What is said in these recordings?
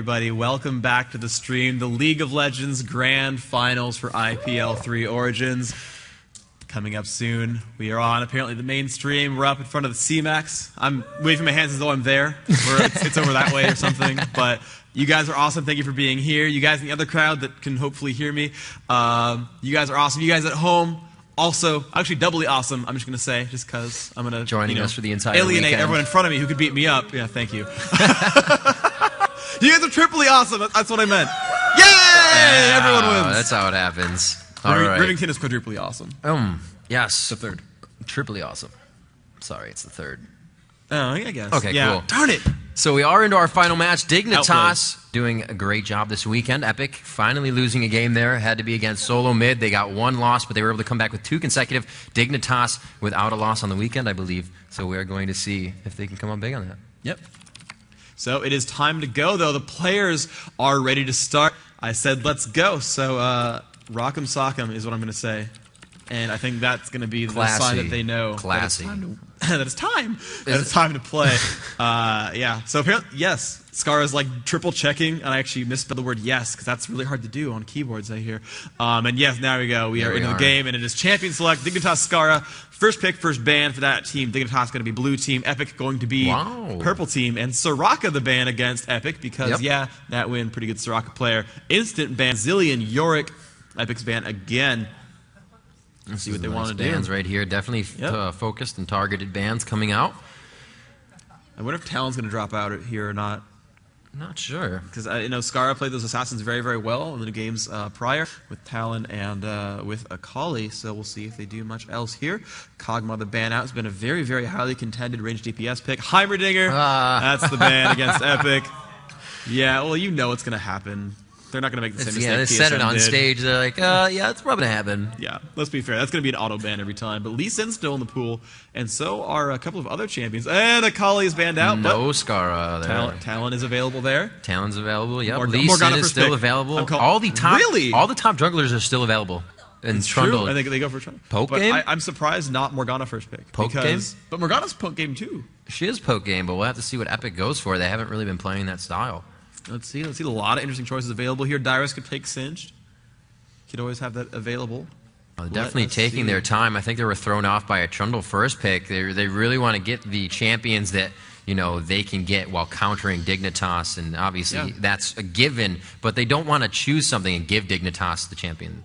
everybody. Welcome back to the stream. The League of Legends Grand Finals for IPL 3 Origins. Coming up soon. We are on, apparently, the main stream. We're up in front of the CMAX. I'm waving my hands as though I'm there. It's over that way or something. But you guys are awesome. Thank you for being here. You guys in the other crowd that can hopefully hear me, you guys are awesome. You guys at home, also, actually doubly awesome, I'm just going to say, just because I'm going to joining us for the entire alienate weekend. Everyone in front of me who could beat me up. Yeah, thank you. You guys are triply awesome. That's what I meant. Yay! Everyone wins. That's how it happens. All right. Rivington is quadruply awesome. Yes. The third. Triply awesome. Sorry, it's the third. Oh, I guess. Okay, yeah. cool. Darn it. So we are into our final match. Dignitas Outplayed. doing a great job this weekend. Epic finally losing a game there. Had to be against Solo Mid. They got one loss, but they were able to come back with 2 consecutive. Dignitas without a loss on the weekend, I believe. So we are going to see if they can come up big on that. Yep. So it is time to go, though. The players are ready to start. I said, let's go. So rock'em sock'em is what I'm going to say. And I think that's going to be the sign that they know Classy. that it's time to play. Yeah. So apparently, yes, Scarra's like triple checking, and I actually misspelled the word yes because that's really hard to do on keyboards, I hear. And yes, now we go. We are into the game, and it is champion select. Dignitas Scarra, first pick, first ban for that team. Dignitas going to be blue team. Epic going to be purple team, and Soraka the ban against Epic because yeah, that win, pretty good Soraka player. Instant ban Zilean Yorick. Epic's ban again. Let's see what they want to do. Bans right here, definitely focused and targeted bans coming out. I wonder if Talon's going to drop out here or not. Not sure. Because I know Scarra played those assassins very, very well in the games prior with Talon and with Akali, so we'll see if they do much else here. Kog'Maw the ban out has been a very, very highly contended ranged DPS pick. Heimerdinger, that's the ban against Epic. Yeah, well, you know what's going to happen. They're not going to make the same mistake. Yeah, they said it on stage. They're like, yeah, it's probably going to happen. Yeah, let's be fair. That's going to be an auto ban every time. But Lee Sin's still in the pool, and so are a couple of other champions. And Akali is banned out. No Scarra there. Talon is available there. Talon's available, yep. Morgana Lee Sin is still available. All the top junglers are still available. And it's Trundle. True. I think they go for Trundle. Poke game? I'm surprised not Morgana first pick. Poke game? But Morgana's poke game too. She is poke game, but we'll have to see what Epic goes for. They haven't really been playing that style. Let's see. A lot of interesting choices available here. Dyrus could take Singed. Could always have that available. Definitely taking their time. I think they were thrown off by a Trundle first pick. They really want to get the champions that they can get while countering Dignitas, and obviously that's a given. But they don't want to choose something and give Dignitas the champion.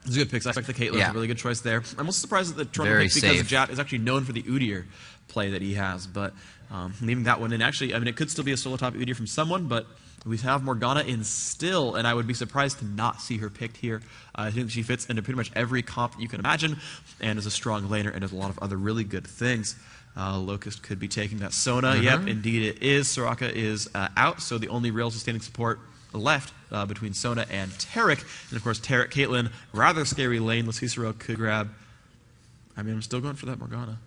It's a good pick. I expect the Caitlyn's a really good choice there. I'm also surprised that the Trundle pick because Jat is actually known for the Udyr play that he has, but leaving that one in. Actually, I mean, it could still be a solo top Udyr from someone, but we have Morgana in still, and I would be surprised to not see her picked here. I think she fits into pretty much every comp you can imagine, and is a strong laner, and does a lot of other really good things. Locust could be taking that Sona. Yep, indeed it is. Soraka is out, so the only real sustaining support left between Sona and Taric. And of course, Taric, Caitlyn, rather scary lane. Cicero could grab. I mean, I'm still going for that Morgana.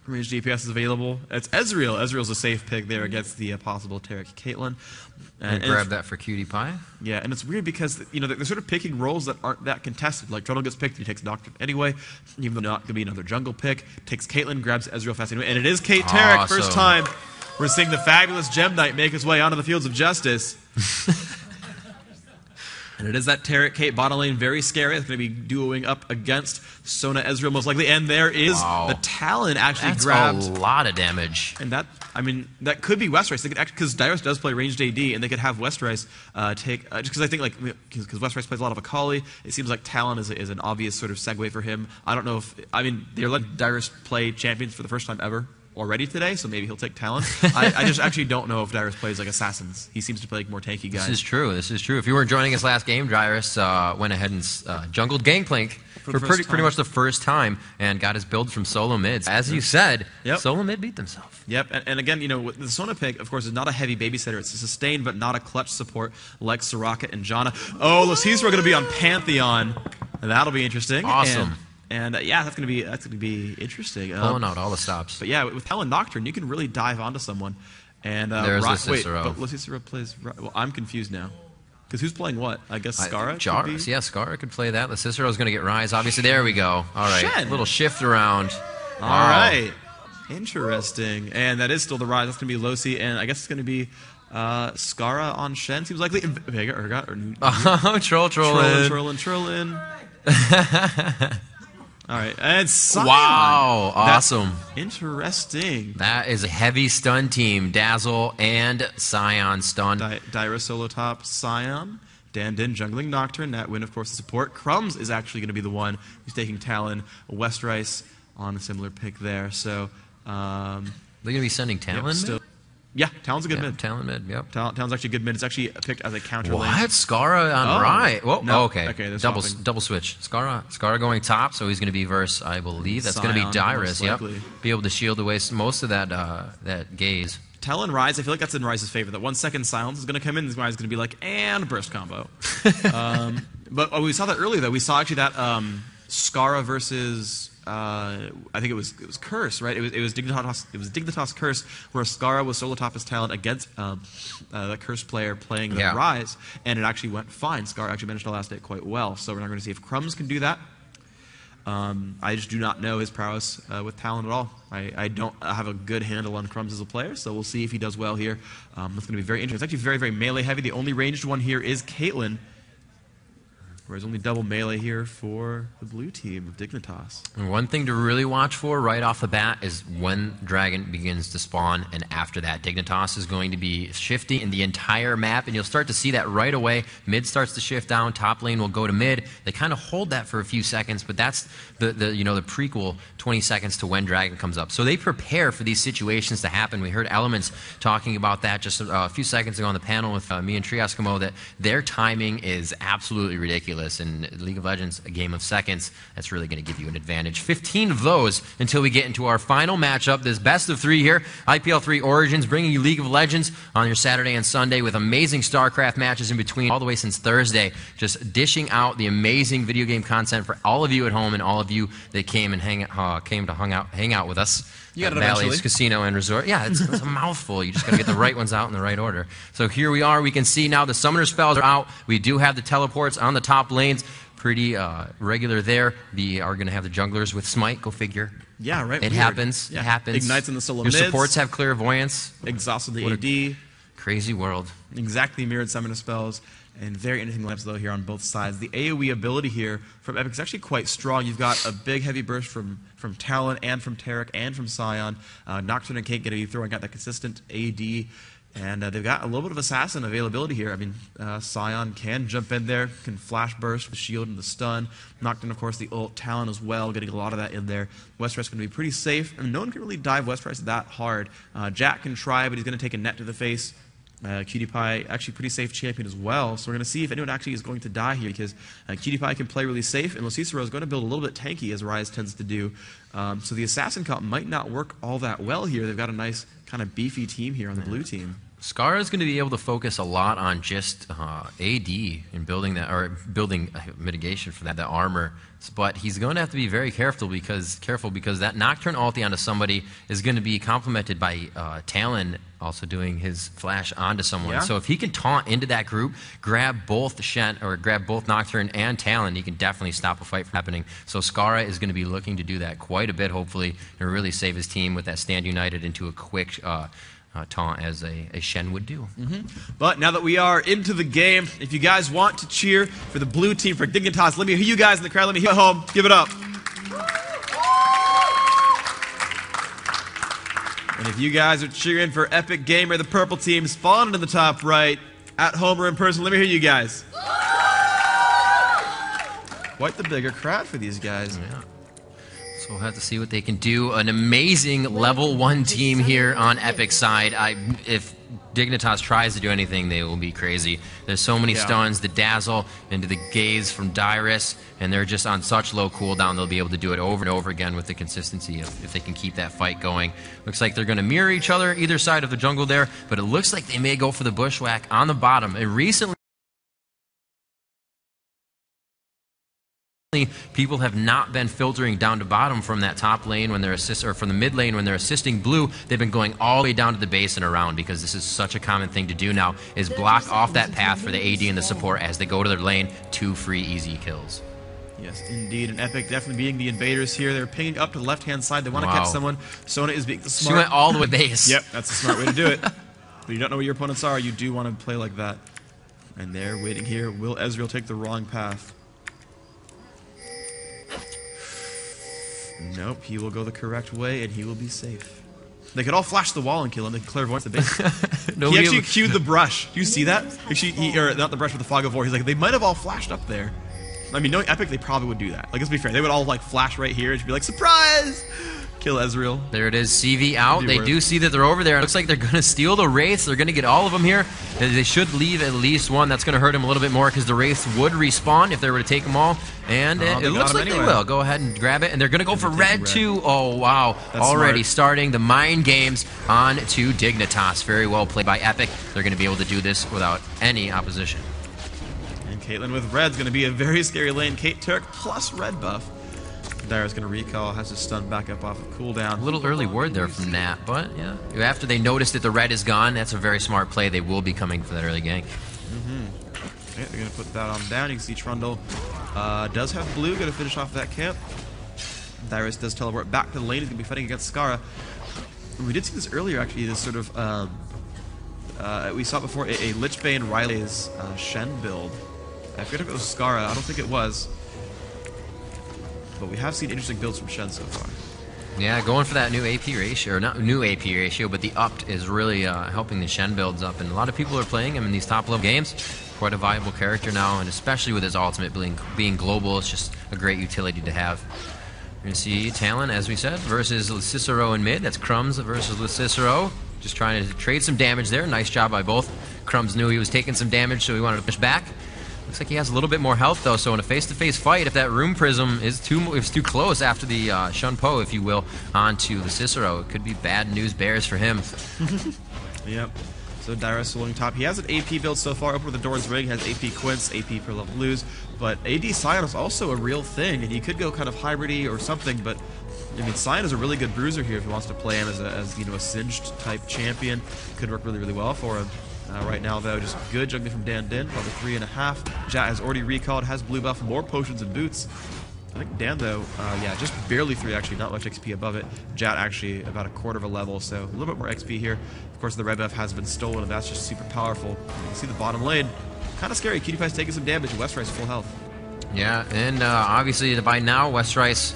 Range DPS is available. It's Ezreal. Ezreal's a safe pick there against the possible Taric Caitlyn. And grab that for Cutie Pie. Yeah, and it's weird because they're sort of picking roles that aren't that contested. Like Trundle gets picked, he takes Doctor anyway, even though not going to be another jungle pick. Takes Caitlyn, grabs Ezreal fast anyway, and it is Kate Taric. Awesome. First time we're seeing the fabulous Gem Knight make his way onto the fields of justice. And it is that Taric Kate bottom lane, very scary. It's going to be duoing up against Sona Ezreal most likely. And there is the Talon actually grabbed. That's a lot of damage. And that, I mean, that could be Westrice. They could actually, because Dyrus does play ranged AD, and they could have Westrice take, just because I think, because Westrice plays a lot of Akali, it seems like Talon is an obvious sort of segue for him. I don't know if, I mean, they're letting Dyrus play champions for the first time ever already today, so maybe he'll take Talon. I just actually don't know if Dyrus plays like assassins. He seems to play like more tanky guys. This is true. This is true. If you weren't joining us last game, Dyrus went ahead and jungled Gangplank for pretty much the first time and got his build from solo mids. As you said, solo mid beat themselves. Yep, and again, the Sona pick, of course, is not a heavy babysitter. It's a sustained but not a clutch support like Soraka and Janna. Oh, Lacizra are going to be on Pantheon. That'll be interesting. Awesome. And yeah, that's gonna be interesting. Pulling out all the stops. But yeah, with Talon Nocturne, you can really dive onto someone. And there's Lacicero. But Lacicero plays. Well, I'm confused now. Because who's playing what? I guess Scarra? Jarvis, yeah, Scarra could play that. Lacicero's going to get Rise. Obviously, there we go. All right, Shen. Little shift around. All right. Interesting. And that is still the Rise. That's going to be Losi, and I guess it's going to be Skara on Shen seems likely. Vega, Urgot, or Trollin. All right, and Sion. Wow, awesome. Interesting. That is a heavy stun team. Dazzle and Sion stun. Dyra solo top, Sion. Dandin jungling Nocturne. Nat Win, of course, the support. Crumbs is actually going to be the one who's taking Talon. Westrice on a similar pick there. So, they're going to be sending Talon mid? Yeah, Talon's a good mid. Talon mid, yep. Talon's actually a good mid. It's actually picked as a counter lane. What? Skara on right. Whoa, no. Okay. Double switch. Skara going top, so he's going to be verse, I believe. That's going to be Dyrus, yep. Be able to shield away most of that gaze. Talon Rise, I feel like that's in Rise's favor. That 1 second silence is going to come in. This guy's going to be like, and burst combo. But we saw that earlier, though. We saw actually that Skara versus... I think it was Curse, right? It was Dignitas Curse, where Skara was solo top his talent against the Curse player playing the Rise, and it actually went fine. Skara actually managed to last it quite well. So we're not going to see if Crumbs can do that. I just do not know his prowess with Talon at all. I don't have a good handle on Crumbs as a player, so we'll see if he does well here. It's going to be very interesting. It's actually very, very melee heavy. The only ranged one here is Caitlyn. Whereas only double melee here for the blue team of Dignitas. And one thing to really watch for right off the bat is when Dragon begins to spawn, and after that, Dignitas is going to be shifting in the entire map, and you'll start to see that right away. Mid starts to shift down, top lane will go to mid. They kind of hold that for a few seconds, but that's the prequel 20 seconds to when Dragon comes up. So they prepare for these situations to happen. We heard Elements talking about that just a few seconds ago on the panel with me and Triaskimo, that their timing is absolutely ridiculous. In League of Legends, a game of seconds, that's really going to give you an advantage. 15 of those until we get into our final matchup, this best of 3 here. IPL 3 Origins bringing you League of Legends on your Saturday and Sunday with amazing StarCraft matches in between all the way since Thursday. Just dishing out the amazing video game content for all of you at home and all of you that came and hang out with us. You got it Bally's eventually. Casino and Resort. Yeah, it's a mouthful. You just got to get the right ones out in the right order. So here we are. We can see now the summoner spells are out. We do have the teleports on the top lanes. Pretty regular there. We are going to have the junglers with Smite. Go figure. Yeah, right. It happens. Yeah. It happens. Ignites in the solo Your mids. supports have clairvoyance. Exhausted the AD. Crazy world. Exactly mirrored summoner spells. And very interesting lamps, though, here on both sides. The AoE ability here from Epic is actually quite strong. You've got a big, heavy burst from Talon and from Taric and from Sion. Nocturne and Kate going to be throwing out that consistent AD. And they've got a little bit of assassin availability here. I mean, Sion can jump in there, can flash burst with shield and the stun. Nocturne, of course, the ult. Talon as well, getting a lot of that in there. Westrice going to be pretty safe. I mean, no one can really dive Westrice that hard. Jack can try, but he's going to take a net to the face. Cutie Pie, actually pretty safe champion as well. So we're going to see if anyone actually is going to die here, because Cutie Pie can play really safe, and Locicero is going to build a little bit tanky, as Rise tends to do. So the assassin comp might not work all that well here. They've got a nice kind of beefy team here on the blue team. Skara is going to be able to focus a lot on just AD and building mitigation for that armor. But he's going to have to be very careful because that Nocturne ulti onto somebody is going to be complemented by Talon also doing his flash onto someone. Yeah. So if he can taunt into that group, grab both Nocturne and Talon, he can definitely stop a fight from happening. So Skara is going to be looking to do that quite a bit, hopefully, and really save his team with that stand united into a quick taunt as a Shen would do. But now that we are into the game, if you guys want to cheer for the blue team, for Dignitas, let me hear you guys in the crowd. Let me hear you at home. Give it up. And if you guys are cheering for Epic Gamer, the purple team, spawned in the top right, at home or in person, let me hear you guys. Quite the bigger crowd for these guys. Yeah. So we'll have to see what they can do. An amazing level 1 team here on Epic side. If Dignitas tries to do anything, they will be crazy. There's so many stuns, the dazzle into the gaze from Dyrus, and they're just on such low cooldown, they'll be able to do it over and over again with the consistency if they can keep that fight going. Looks like they're going to mirror each other, either side of the jungle there, but it looks like they may go for the bushwhack on the bottom. And recently, people have not been filtering down to bottom from that top lane when they're from the mid lane when they're assisting blue. They've been going all the way down to the base and around, because this is such a common thing to do now, is block off that path for the AD and the support as they go to their lane. 2 free easy kills. Yes, indeed. And Epic definitely being the invaders here. They're pinging up to the left-hand side. They want to catch someone. Sona is being the smart. She went all the way base. Yep, that's the smart way to do it. But you don't know where your opponents are, you do want to play like that. And they're waiting here. Will Ezreal take the wrong path? Nope, he will go the correct way, and he will be safe. They could all flash the wall and kill him. They could clairvoyance the base. He actually cued the brush. Do you see that? Actually, or not the brush, but the fog of war. He's like, they might have all flashed up there. I mean, knowing Epic, they probably would do that. Like, let's be fair. They would all, like, flash right here and just be like, surprise! Kill Ezreal. There it is, CV out. They do see that they're over there. It looks like they're going to steal the Wraiths. They're going to get all of them here. They should leave at least one. That's going to hurt him a little bit more because the Wraiths would respawn if they were to take them all. And it looks like they will. Go ahead and grab it. And they're going to go for red, too. Oh, wow. That's already smart. Starting the mind games on to Dignitas. Very well played by Epic. They're going to be able to do this without any opposition. And Caitlyn with red's going to be a very scary lane. Kate Turk plus red buff. Dyrus going to recall, has his stun back up off of cooldown. A little early word there from Nat, but yeah. After they notice that the red is gone, that's a very smart play. They will be coming for that early gank. Okay, they're going to put that on down. You can see Trundle does have blue, going to finish off that camp. Dyrus does teleport back to the lane. He's going to be fighting against Skara. We did see this earlier, actually, this sort of, we saw before a Lichbane Riley's Shen build. I forget if it was Skara. I don't think it was. But we have seen interesting builds from Shen so far. Yeah, going for that new AP ratio, or not new AP ratio, but the upped is really helping the Shen builds up. And a lot of people are playing him in these top-level games. Quite a viable character now, and especially with his ultimate being global, it's just a great utility to have. We're going to see Talon, as we said, versus Cicero in mid. That's Crumbs versus Cicero. Just trying to trade some damage there. Nice job by both. Crumbs knew he was taking some damage, so he wanted to push back. Looks like he has a little bit more health, though, so in a face-to-face fight, if that Rune Prism is too close after the Shun Po, if you will, onto the Cicero, it could be bad news bears for him. Yep. So Dyrus soloing top. He has an AP build so far. Open with the Doran's Ring, has AP Quince, AP per level lose, but AD Sion is also a real thing, and he could go kind of hybrid-y or something, but I mean, Sion is a really good bruiser here if he wants to play him as you know, a singed type champion. Could work really, really well for him. Right now, though, just good juggling from Dan Din, level 3.5. Jat has already recalled, has blue buff, more potions and boots. I think Dan, though, yeah, just barely 3, actually, not much XP above it. Jat actually about a quarter of a level, so a little bit more XP here. Of course, the red buff has been stolen, and that's just super powerful. You can see the bottom lane. Kind of scary. Cutie Pie's taking some damage, and Westrice full health. Yeah, and obviously, by now, Westrice,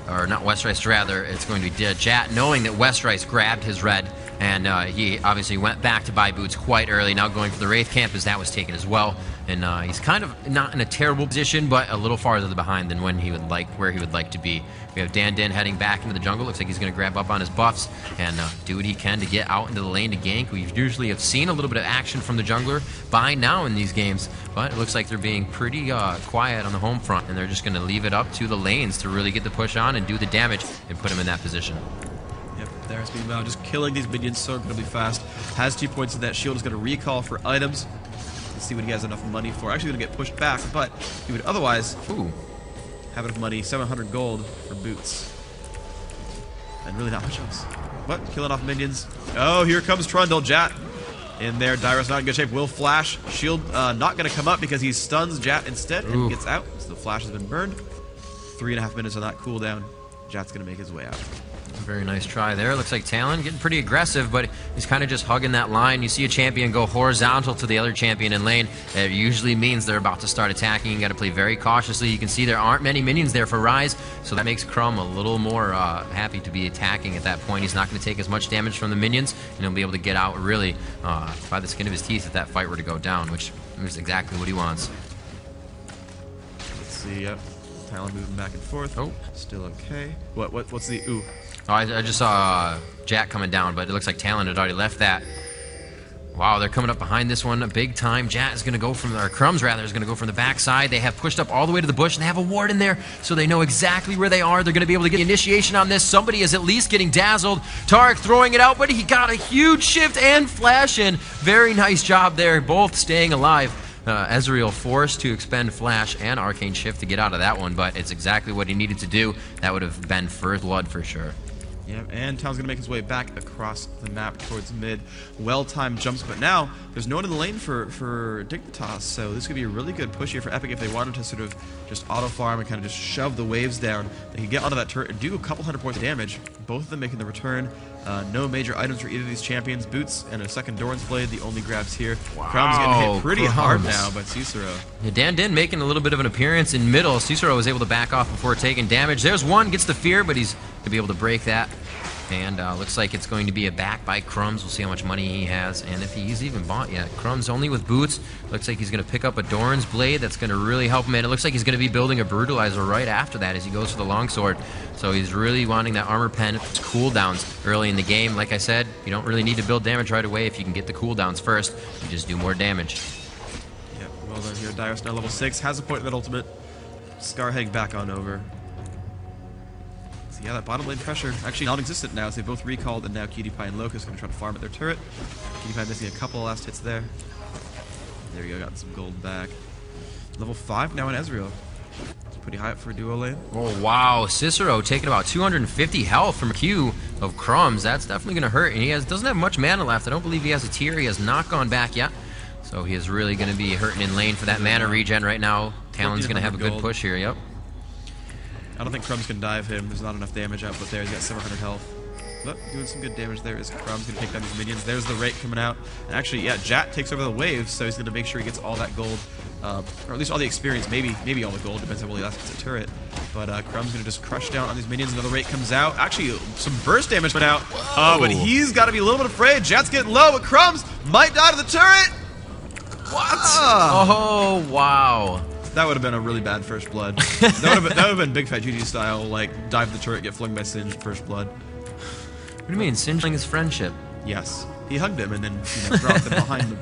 or not Westrice, rather, it's going to be Jat, knowing that Westrice grabbed his red. And he obviously went back to buy boots quite early, now going for the Wraith camp as that was taken as well. And he's kind of not in a terrible position, but a little farther behind than where he would like to be. We have Dan Din heading back into the jungle. Looks like he's going to grab up on his buffs and do what he can to get out into the lane to gank. We usually have seen a little bit of action from the jungler by now in these games, but it looks like they're being pretty quiet on the home front, and they're just going to leave it up to the lanes to really get the push on and do the damage and put him in that position. There's meanwhile just killing these minions so incredibly fast. Has 2 points in that shield, is going to recall for items. Let's see what he has enough money for. Actually going to get pushed back, but he would otherwise have enough money, 700 gold for boots. And really not much else. But killing off minions. Oh, here comes Trundle. Jat in there. Dyrus not in good shape. Will flash. Shield not going to come up because he stuns Jat instead and gets out. So the flash has been burned. 3.5 minutes on that cooldown. Jat's going to make his way out. Very nice try there. Looks like Talon getting pretty aggressive, but he's kind of just hugging that line. You see a champion go horizontal to the other champion in lane. It usually means they're about to start attacking. You got to play very cautiously. You can see there aren't many minions there for Ryze, so that makes Crumb a little more happy to be attacking at that point. He's not going to take as much damage from the minions, and he'll be able to get out really by the skin of his teeth if that fight were to go down, which is exactly what he wants. Let's see. Yep. Talon moving back and forth. Oh, still okay. What's the ooh? Oh, I just saw Jack coming down, but it looks like Talon had already left that. Wow, they're coming up behind this one big time. Jat is going to go from, or Crumbs rather, is going to go from the backside. They have pushed up all the way to the bush, and they have a ward in there, so they know exactly where they are. They're going to be able to get the initiation on this. Somebody is at least getting dazzled. Tarek throwing it out, but he got a huge shift and flash in. Very nice job there, both staying alive. Ezreal forced to expend Flash and Arcane Shift to get out of that one, but it's exactly what he needed to do. That would have been first blood for sure. Yeah, and Talon's going to make his way back across the map towards mid. Well-timed jumps, but now there's no one in the lane for Dignitas, so this could be a really good push here for Epic if they wanted to sort of just auto-farm and kind of just shove the waves down. They can get onto that turret and do a couple hundred points of damage, both of them making the return. No major items for either of these champions. Boots and a second Doran's Blade, the only grabs here. Crum's getting hit pretty hard now by Cicero. Yeah, Dan Din making a little bit of an appearance in middle. Cicero was able to back off before taking damage. There's one, gets the fear, but he's going to be able to break that. And looks like it's going to be a back by Crumbs. We'll see how much money he has, and if he's even bought yet. Crumbs only with boots. Looks like he's going to pick up a Doran's Blade. That's going to really help him, and it looks like he's going to be building a Brutalizer right after that as he goes for the longsword. So he's really wanting that armor pen. It's cooldowns early in the game. Like I said, you don't really need to build damage right away if you can get the cooldowns first. You just do more damage. Yep, well done here. Dyrus now level 6. Has a point in that ultimate. Scar heading back on over. Yeah, that bottom lane pressure actually non-existent now, as they both recalled, and now Cutie Pie and Locust going to try to farm at their turret. Cutie Pie missing a couple of last hits there. There we go, got some gold back. Level 5 now in Ezreal. It's pretty high up for a duo lane. Oh, wow. Cicero taking about 250 health from a Q of Crumbs. That's definitely going to hurt, and he doesn't have much mana left. I don't believe he has a tier. He has not gone back yet. So he is really going to be hurting in lane for that mana regen right now. Talon's going to have a good push here, yep. I don't think Crumbs can dive him. There's not enough damage output there. He's got 700 health. But doing some good damage there is Crumbs going to take down these minions. There's the rake coming out. And actually, yeah, Jat takes over the waves, so he's going to make sure he gets all that gold, or at least all the experience. Maybe all the gold. Depends on how well he lasts a turret. But Crumbs going to just crush down on these minions. Another rake comes out. Actually, some burst damage went out. But he's got to be a little bit afraid. Jat's getting low, but Crumbs might die to the turret. What? Oh, wow. That would have been a really bad first blood. That would have been Big Fat GG style, like dive the turret, get flung by Singed first blood. What do you mean, Singing his friendship? Yes, he hugged him and then dropped him behind him.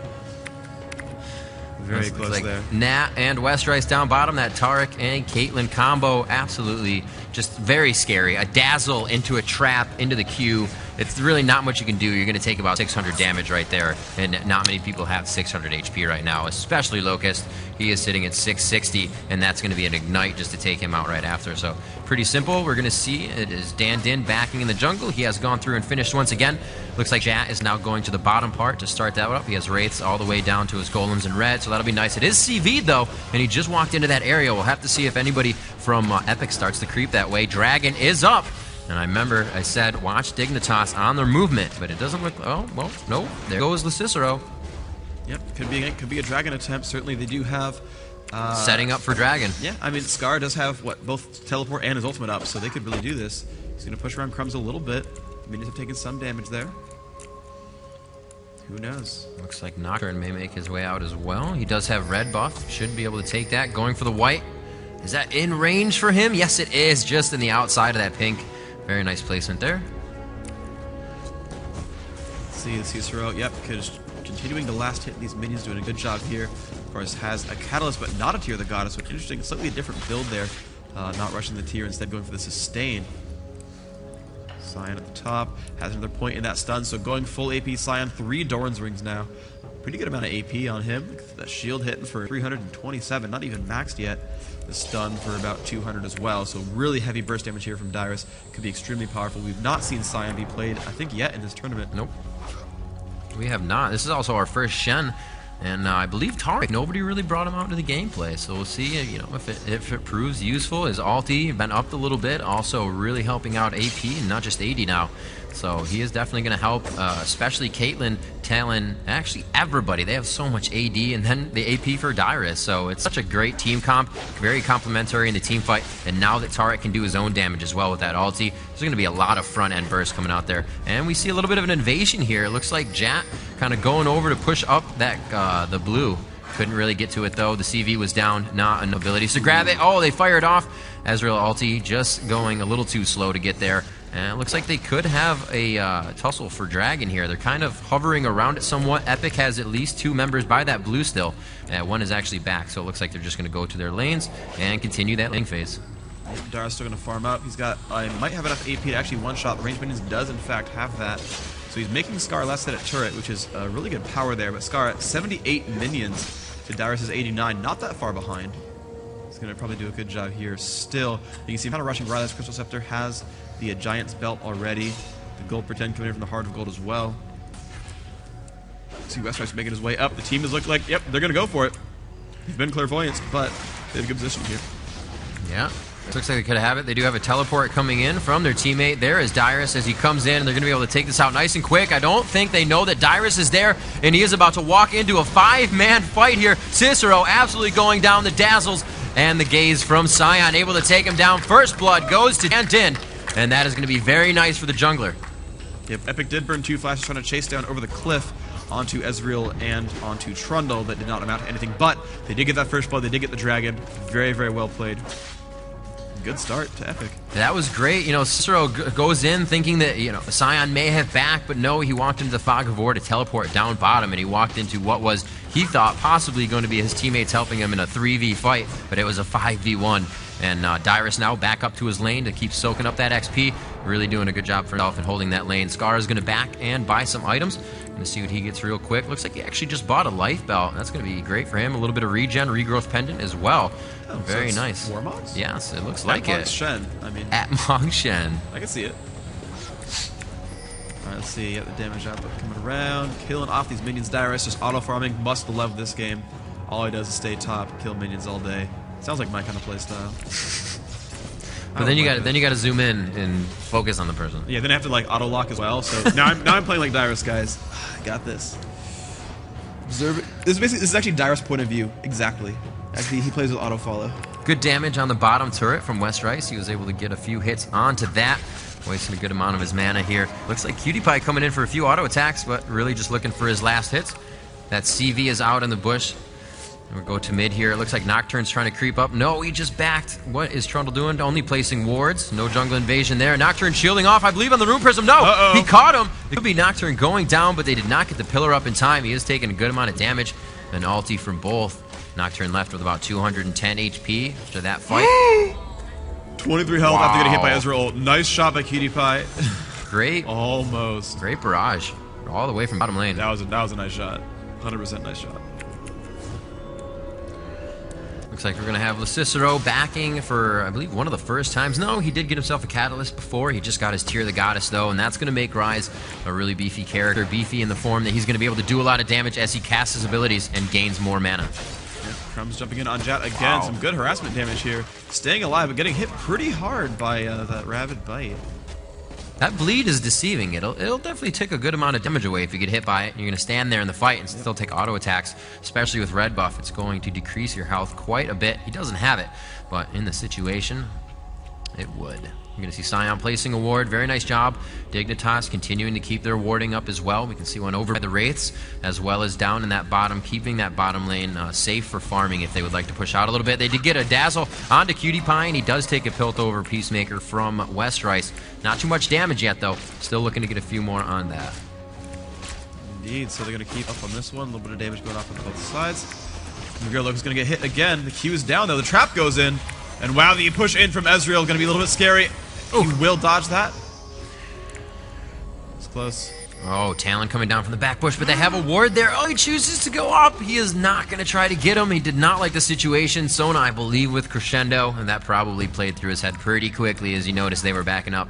Very close there. Nat and Westrice down bottom. That Taric and Caitlyn combo, absolutely just very scary. A dazzle into a trap into the Q. It's really not much you can do. You're going to take about 600 damage right there, and not many people have 600 HP right now, especially Locust. He is sitting at 660, and that's going to be an ignite just to take him out right after. So pretty simple. We're going to see it is Dan Din backing in the jungle. He has gone through and finished once again. Looks like Jat is now going to the bottom part to start that up. He has Wraiths all the way down to his Golems in red, so that'll be nice. It is CV'd, though, and he just walked into that area. We'll have to see if anybody from Epic starts to creep that way. Dragon is up. And I remember I said, watch Dignitas on their movement, but it doesn't look, oh, well, no, there goes the Cicero. Yep, could be a Dragon attempt. Certainly they do have... setting up for Dragon. Yeah, I mean, Scar does have, both teleport and his ultimate up, so they could really do this. He's going to push around Crumbs a little bit. Minions have taken some damage there. Who knows? Looks like Nocturne may make his way out as well. He does have red buff, should be able to take that. Going for the white. Is that in range for him? Yes, it is, just in the outside of that pink. Very nice placement there. Let's see the Cicero. Yep, continuing to last hit these minions, doing a good job here. Of course, has a Catalyst, but not a Tear of the Goddess, which is interesting. Slightly a different build there. Not rushing the Tear, instead going for the Sustain. Sion at the top. Has another point in that stun, so going full AP Sion. 3 Doran's Rings now. Pretty good amount of AP on him. That shield hitting for 327, not even maxed yet. The stun for about 200 as well, so really heavy burst damage here from Dyrus. Could be extremely powerful. We've not seen Sion be played, I think, yet in this tournament. Nope. We have not. This is also our first Shen, and I believe Taric, nobody really brought him out into the gameplay, so we'll see if it proves useful. His ulti been upped a little bit, also really helping out AP and not just AD now. So he is definitely going to help, especially Caitlyn, Talon, actually everybody. They have so much AD, and then the AP for Dyrus. So it's such a great team comp, very complementary in the team fight. And now that Taric can do his own damage as well with that ulti, there's going to be a lot of front-end bursts coming out there. And we see a little bit of an invasion here. It looks like Jat kind of going over to push up that the blue. Couldn't really get to it, though. The CV was down, not an ability to grab it. Oh, they fired off. Ezreal ulti just going a little too slow to get there. And it looks like they could have a tussle for Dragon here. They're kind of hovering around it somewhat. Epic has at least 2 members by that blue still. One is actually back, so it looks like they're just going to go to their lanes and continue that lane phase. Dara's still going to farm up. He's got, might have enough AP to actually one-shot. The range minions does, in fact, have that. So he's making Scar less than a turret, which is a really good power there. But Scar at 78 minions to Dyrus' 89, not that far behind. He's going to probably do a good job here still. You can see him kind of rushing Rylas. Crystal Scepter has the Giant's Belt already. The Gold Pretend coming in from the Heart of Gold as well. See Westrice making his way up. The team is looking like, yep, they're going to go for it. He's been clairvoyant, but they have a good position here. Yeah. Looks like they could have it. They do have a teleport coming in from their teammate. There is Dyrus as he comes in, and they're going to be able to take this out nice and quick. I don't think they know that Dyrus is there, and he is about to walk into a 5-man fight here. Cicero absolutely going down the Dazzles, and the gaze from Sion able to take him down. First blood goes to Din, and that is going to be very nice for the jungler. Yep, Epic did burn 2 flashes trying to chase down over the cliff onto Ezreal and onto Trundle. That did not amount to anything, but they did get that first blood. They did get the dragon. Very, very well played. Good start to Epic. That was great. You know, Cicero goes in thinking that, you know, Sion may have back, but no, he walked into the Fog of War to teleport down bottom, and he walked into what was, he thought, possibly going to be his teammates helping him in a 3v fight, but it was a 5v1. And Dyrus now back up to his lane to keep soaking up that XP. Really doing a good job for himself and holding that lane. Scar is going to back and buy some items. Going to see what he gets real quick. Looks like he actually just bought a life belt. That's going to be great for him. A little bit of regen, regrowth pendant as well. Oh, very so nice. Warmogs? Yes, it looks like it. Shen. I mean, at Mongshen. I can see it. Alright, let's see. Got the damage output coming around. Killing off these minions. Dyrus just auto-farming. Must love this game. All he does is stay top, kill minions all day. Sounds like my kind of play style. But then you got to zoom in and focus on the person. Yeah, then I have to like auto lock as well. So now I'm playing like Dyrus, guys. I got this. Observe it. This is actually Dyrus' point of view exactly. Actually, he plays with auto follow. Good damage on the bottom turret from Westrice. He was able to get a few hits onto that. Wasting a good amount of his mana here. Looks like Cutie Pie coming in for a few auto attacks, but really just looking for his last hits. That CV is out in the bush. We'll go to mid here. It looks like Nocturne's trying to creep up. No, he just backed. What is Trundle doing? Only placing wards. No jungle invasion there. Nocturne shielding off, I believe, on the Rune Prism. No! He caught him! It could be Nocturne going down, but they did not get the pillar up in time. He is taking a good amount of damage. An ulti from both. Nocturne left with about 210 HP after that fight. 23 health after getting hit by Ezreal. Nice shot by Cutie Pie. Great. Almost. Great barrage. All the way from bottom lane. That was a nice shot. 100% nice shot. Looks like we're going to have Cicero backing for, I believe, one of the first times. No, he did get himself a Catalyst before. He just got his Tear the Goddess, though, and that's going to make Ryze a really beefy character. Beefy in the form that he's going to be able to do a lot of damage as he casts his abilities and gains more mana. Yep, Crumbs jumping in on Jat again. Wow. Some good harassment damage here. Staying alive, but getting hit pretty hard by that Rabid Bite. That bleed is deceiving. It'll definitely take a good amount of damage away if you get hit by it. You're going to stand there in the fight and still take auto attacks, especially with red buff. It's going to decrease your health quite a bit. He doesn't have it, but in the situation, it would. You're going to see Sion placing a ward. Very nice job. Dignitas continuing to keep their warding up as well. We can see one over by the Wraiths, as well as down in that bottom, keeping that bottom lane safe for farming if they would like to push out a little bit. They did get a Dazzle onto Cutie Pie, and he does take a Piltover Peacemaker from Westrice. Not too much damage yet, though. Still looking to get a few more on that. Indeed, so they're going to keep up on this one. A little bit of damage going off on both sides. Miguel is going to get hit again. The Q is down, though. The trap goes in. And wow, the push in from Ezreal is going to be a little bit scary. Ooh. He will dodge that. It's close. Oh, Talon coming down from the back bush, but they have a ward there. Oh, he chooses to go up. He is not going to try to get him. He did not like the situation. Sona, I believe, with Crescendo, and that probably played through his head pretty quickly as you noticed they were backing up.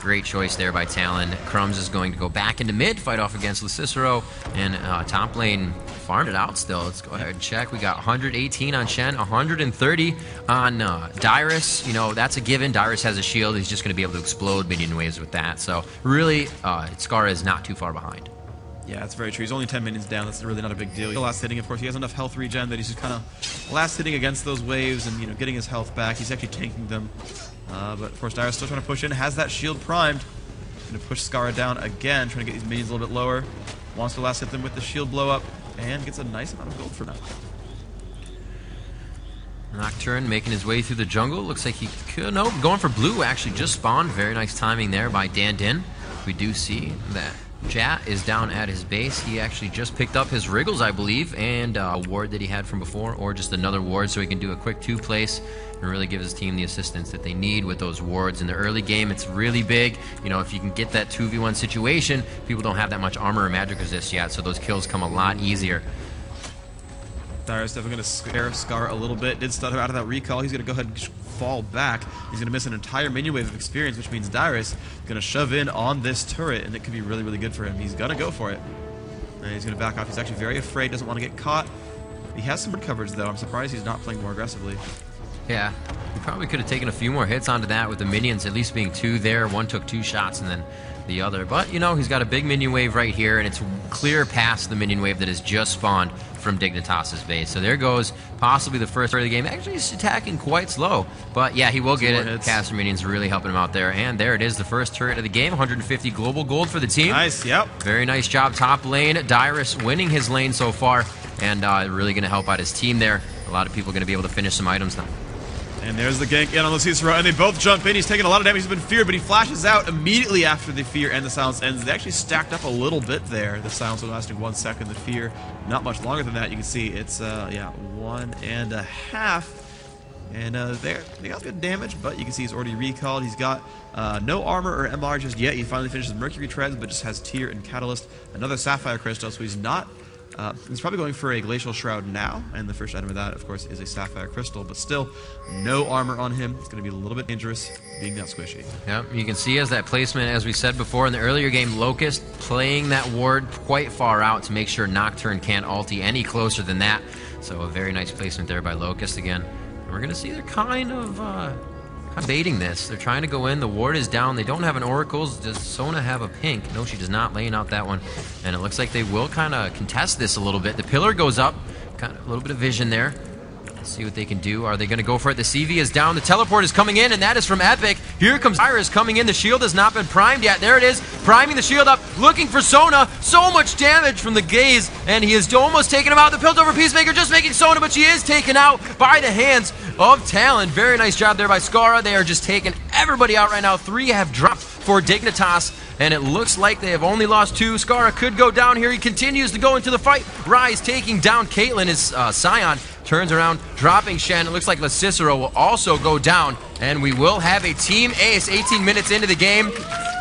Great choice there by Talon. Crumbs is going to go back into mid, fight off against Cicero, and top lane farmed it out still. Let's go ahead and check. We got 118 on Shen, 130 on Dyrus. You know, that's a given. Dyrus has a shield. He's just going to be able to explode minion waves with that. So really, Scar is not too far behind. Yeah, that's very true. He's only 10 minions down. That's really not a big deal. Last hitting, of course, he has enough health regen that he's just kind of last hitting against those waves and, you know, getting his health back. He's actually tanking them. But of course, Dyrus still trying to push in. Has that shield primed. Going to push Skara down again, trying to get these minions a little bit lower. Wants to last hit them with the shield blow up, and gets a nice amount of gold for that. Nocturne making his way through the jungle. Looks like he could. Nope, going for blue. Actually, just spawned. Very nice timing there by Din. We do see that Jat is down at his base. He actually just picked up his Wriggles, I believe, and a ward that he had from before, or just another ward so he can do a quick two-place and really give his team the assistance that they need with those wards. In the early game, it's really big. You know, if you can get that 2v1 situation, people don't have that much armor or magic resist yet, so those kills come a lot easier. Dyrus definitely going to scare Scar a little bit. Did stutter out of that recall. He's going to go ahead and fall back. He's going to miss an entire minion wave of experience, which means Dyrus is going to shove in on this turret, and it could be really, really good for him. He's going to go for it. And he's going to back off. He's actually very afraid, doesn't want to get caught. He has some good coverage, though. I'm surprised he's not playing more aggressively. Yeah, he probably could have taken a few more hits onto that with the minions at least being 2 there. One took 2 shots and then the other. But, you know, he's got a big minion wave right here, and it's clear past the minion wave that has just spawned from Dignitas's base. So there goes possibly the first turret of the game. Actually, he's attacking quite slow. But, yeah, he will get it. Hits. Caster minions really helping him out there. And there it is, the first turret of the game. 150 global gold for the team. Nice, yep. Very nice job top lane. Dyrus winning his lane so far, and really going to help out his team there. A lot of people are going to be able to finish some items now. And there's the gank in on the Cicero, and they both jump in. He's taking a lot of damage. He's been feared, but he flashes out immediately after the fear and the silence ends. They actually stacked up a little bit there. The silence was lasting 1 second. The fear, not much longer than that. You can see it's, yeah, 1.5. And they got good damage, but you can see he's already recalled. He's got no armor or MR just yet. He finally finishes Mercury Treads, but just has Tear and Catalyst. Another Sapphire Crystal, so he's not... he's probably going for a Glacial Shroud now, and the first item of that, of course, is a Sapphire Crystal, but still, no armor on him. It's going to be a little bit dangerous, being that squishy. Yep, you can see as that placement, as we said before in the earlier game, Locust playing that ward quite far out to make sure Nocturne can't ulti any closer than that. So a very nice placement there by Locust again. And we're going to see they're kind of baiting this. They're trying to go in. The ward is down. They don't have an Oracles. Does Sona have a pink? No, she does not. Laying out that one. And it looks like they will kind of contest this a little bit. The pillar goes up. Kind of a little bit of vision there. Let's see what they can do. Are they going to go for it? The CV is down. The teleport is coming in, and that is from Epic. Here comes Iris coming in. The shield has not been primed yet. There it is. Priming the shield up. Looking for Sona. So much damage from the gaze, and he is almost taken him out. The Piltover Peacemaker just making Sona, but she is taken out by the hands of Talon. Very nice job there by Skara. They are just taking everybody out right now. 3 have dropped for Dignitas, and it looks like they have only lost 2. Skara could go down here. He continues to go into the fight. Ryze taking down Caitlyn as Sion turns around, dropping Shen. It looks like LeCicero will also go down, and we will have a team ace 18 minutes into the game.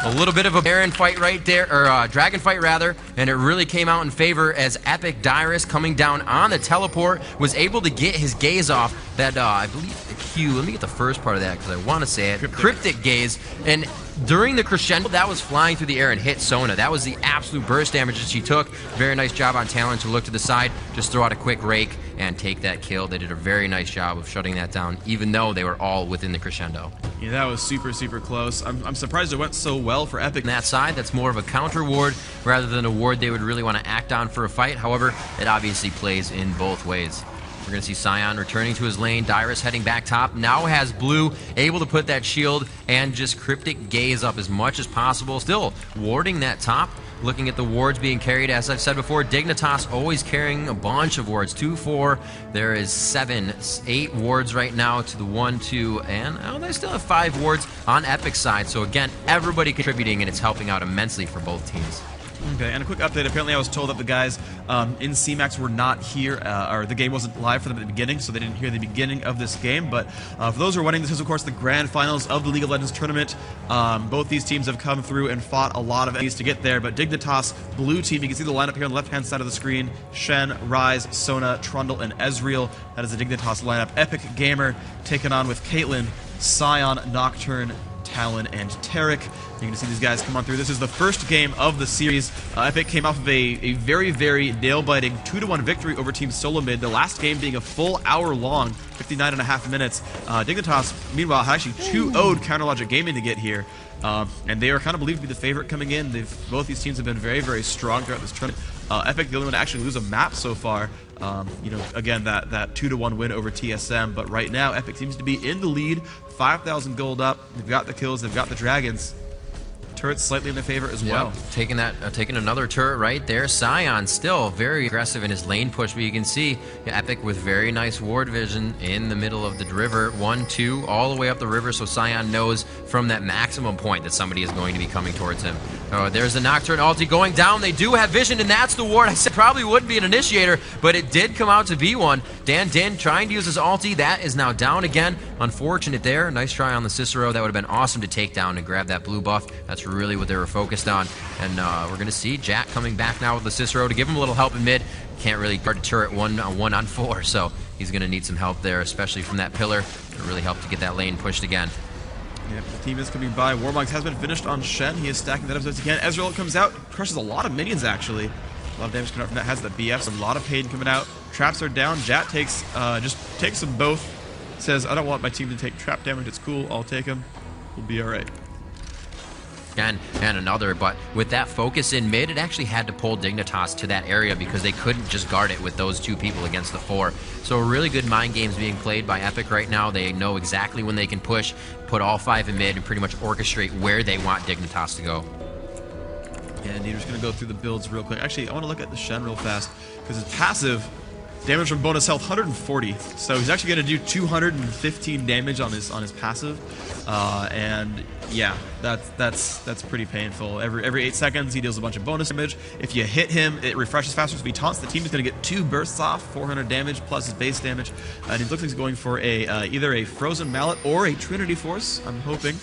A little bit of a Baron fight right there, or Dragon fight rather, and it really came out in favor as Epic Dyrus coming down on the teleport was able to get his gaze off that, I believe, the Q. Let me get the first part of that because I want to say it. Cryptic gaze, and during the crescendo, that was flying through the air and hit Sona. That was the absolute burst damage that she took. Very nice job on Talon to look to the side, just throw out a quick rake and take that kill. They did a very nice job of shutting that down, even though they were all within the crescendo. Yeah, that was super, super close. I'm surprised it went so well for Epic. On that side, that's more of a counter ward rather than a ward they would really want to act on for a fight. However, it obviously plays in both ways. We're going to see Sion returning to his lane. Dyrus heading back top. Now has Blue able to put that shield and just Cryptic Gaze up as much as possible. Still warding that top. Looking at the wards being carried, as I've said before, Dignitas always carrying a bunch of wards. 2, 4. There is 7, 8 wards right now to the 1, 2, and they still have 5 wards on Epic's side. So again, everybody contributing, and it's helping out immensely for both teams. Okay, and a quick update. Apparently I was told that the guys in CMAX were not here, or the game wasn't live for them at the beginning, so they didn't hear the beginning of this game. But for those who are wondering, this is, of course, the grand finals of the League of Legends tournament. Both these teams have come through and fought a lot of enemies to get there, but Dignitas, blue team, you can see the lineup here on the left-hand side of the screen. Shen, Ryze, Sona, Trundle, and Ezreal. That is the Dignitas lineup. Epic Gamer taken on with Caitlyn, Sion, Nocturne, Talon, and Taric. You can see these guys come on through. This is the first game of the series. Epic came off of a very, very nail-biting 2-1 victory over Team Solo Mid, the last game being a full hour long, 59.5 minutes. Dignitas, meanwhile, had actually 2-0'd Counterlogic Gaming to get here. And they are kind of believed to be the favorite coming in. Both these teams have been very, very strong throughout this tournament. Epic, the only one to actually lose a map so far. You know, again, that 2-1 win over TSM. But right now, Epic seems to be in the lead. 5,000 gold up. They've got the kills. They've got the dragons. Turret's slightly in their favor as well. Taking another turret right there. Sion still very aggressive in his lane push, but you can see Epic with very nice ward vision in the middle of the river. 1, 2, all the way up the river, so Sion knows from that maximum point that somebody is going to be coming towards him. There's the Nocturne ulti going down. They do have vision, and that's the ward. I said probably wouldn't be an initiator, but it did come out to be one. Dan Din trying to use his ulti. That is now down again. Unfortunate there. Nice try on the Cicero. That would have been awesome to take down and grab that blue buff. That's really what they were focused on. And we're going to see Jack coming back now with the Cicero to give him a little help in mid. Can't really guard the turret 1 on 4, so he's going to need some help there, especially from that pillar to really help to get that lane pushed again. Yeah, the team is coming by. Warmogs has been finished on Shen. He is stacking that up as best he can. Ezreal comes out, crushes a lot of minions actually. A lot of damage coming out from that. Has the BFs, a lot of pain coming out. Traps are down. Jat takes just takes them both. says, I don't want my team to take trap damage. It's cool. I'll take him. We'll be all right. And another, but with that focus in mid, it actually had to pull Dignitas to that area because they couldn't just guard it with those 2 people against the 4. So really good mind games being played by Epic right now. They know exactly when they can push, put all 5 in mid, and pretty much orchestrate where they want Dignitas to go. Yeah, indeed. We're just going to go through the builds real quick. Actually, I want to look at the Shen real fast because his passive, damage from bonus health, 140. So he's actually going to do 215 damage on his passive. And yeah, that's pretty painful. Every 8 seconds, he deals a bunch of bonus damage. If you hit him, it refreshes faster. So if he taunts the team, he's going to get 2 bursts off, 400 damage plus his base damage. And he looks like he's going for a either a Frozen Mallet or a Trinity Force, I'm hoping.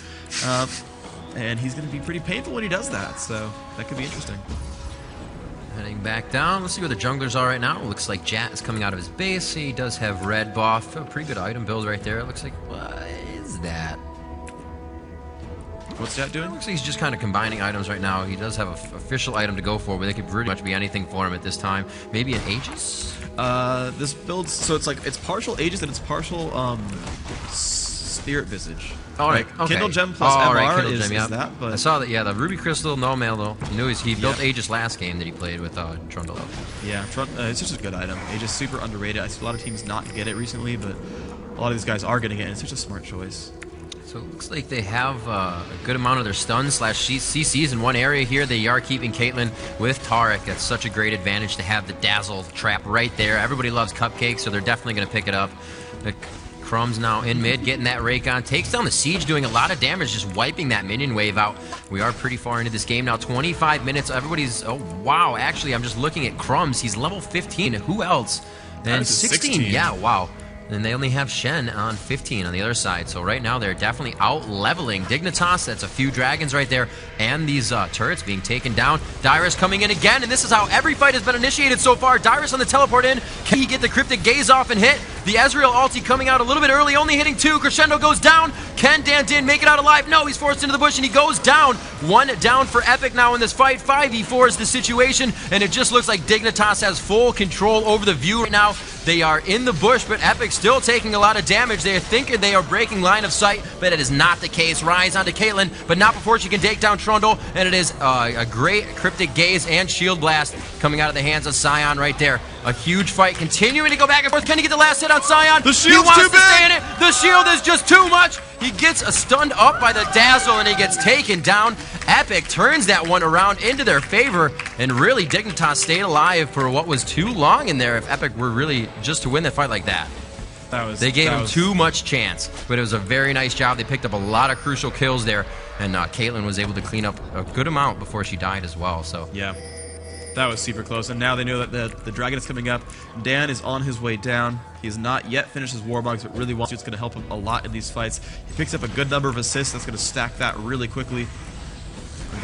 And he's going to be pretty painful when he does that. So that could be interesting. Heading back down. Let's see where the junglers are right now. It looks like Jat is coming out of his base. He does have red buff. A pretty good item build right there. It looks like, what is that? What's Jat doing? It looks like he's just kind of combining items right now. He does have an official item to go for, but it could pretty much be anything for him at this time. Maybe an Aegis? This builds, so it's like, it's partial Aegis and it's partial Spirit Visage. All right, like, okay. Kindle Gem plus MR is that, but... I saw that, yeah, the Ruby Crystal, no mail though. You know, he built Aegis last game that he played with Trundle. Yeah, it's just a good item. Aegis super underrated. I see a lot of teams not get it recently, but a lot of these guys are getting it, and it's such a smart choice. So it looks like they have a good amount of their stuns / CCs in one area here. They are keeping Caitlyn with Taric. That's such a great advantage to have the Dazzle trap right there. Everybody loves Cupcake, so they're definitely going to pick it up. The Crumbs now in mid, getting that rake on. Takes down the Siege, doing a lot of damage, just wiping that minion wave out. We are pretty far into this game now. 25 minutes. Everybody's... Oh, wow. Actually, I'm just looking at Crumbs. He's level 15. Who else? And 16. Yeah, wow. And they only have Shen on 15 on the other side. So right now they're definitely out-leveling Dignitas. That's a few dragons right there. And these turrets being taken down. Dyrus coming in again. And this is how every fight has been initiated so far. Dyrus on the teleport in. Can he get the Cryptic Gaze off and hit? The Ezreal ulti coming out a little bit early, only hitting 2. Crescendo goes down. Can Dan Din make it out alive? No, he's forced into the bush and he goes down. 1 down for Epic now in this fight. 5v4 is the situation. And it just looks like Dignitas has full control over the view right now. They are in the bush, but Epic still taking a lot of damage. They are thinking they are breaking line of sight, but it is not the case. Rise onto Caitlyn, but not before she can take down Trundle, and it is a great Cryptic Gaze and Shield Blast coming out of the hands of Sion right there. A huge fight continuing to go back and forth. Can he get the last hit on Sion? The shield's too big! Stay in it. The shield is just too much. He gets stunned up by the Dazzle, and he gets taken down. Epic turns that one around into their favor, and really Dignitas stayed alive for what was too long in there if Epic were really just to win that fight like that. They gave him too much chance, but it was a very nice job. They picked up a lot of crucial kills there, and Caitlyn was able to clean up a good amount before she died as well. So yeah, that was super close. And now they know that the dragon is coming up. Dan is on his way down. He has not yet finished his Warbogs, but really wants to. It's going to help him a lot in these fights. He picks up a good number of assists. That's going to stack that really quickly.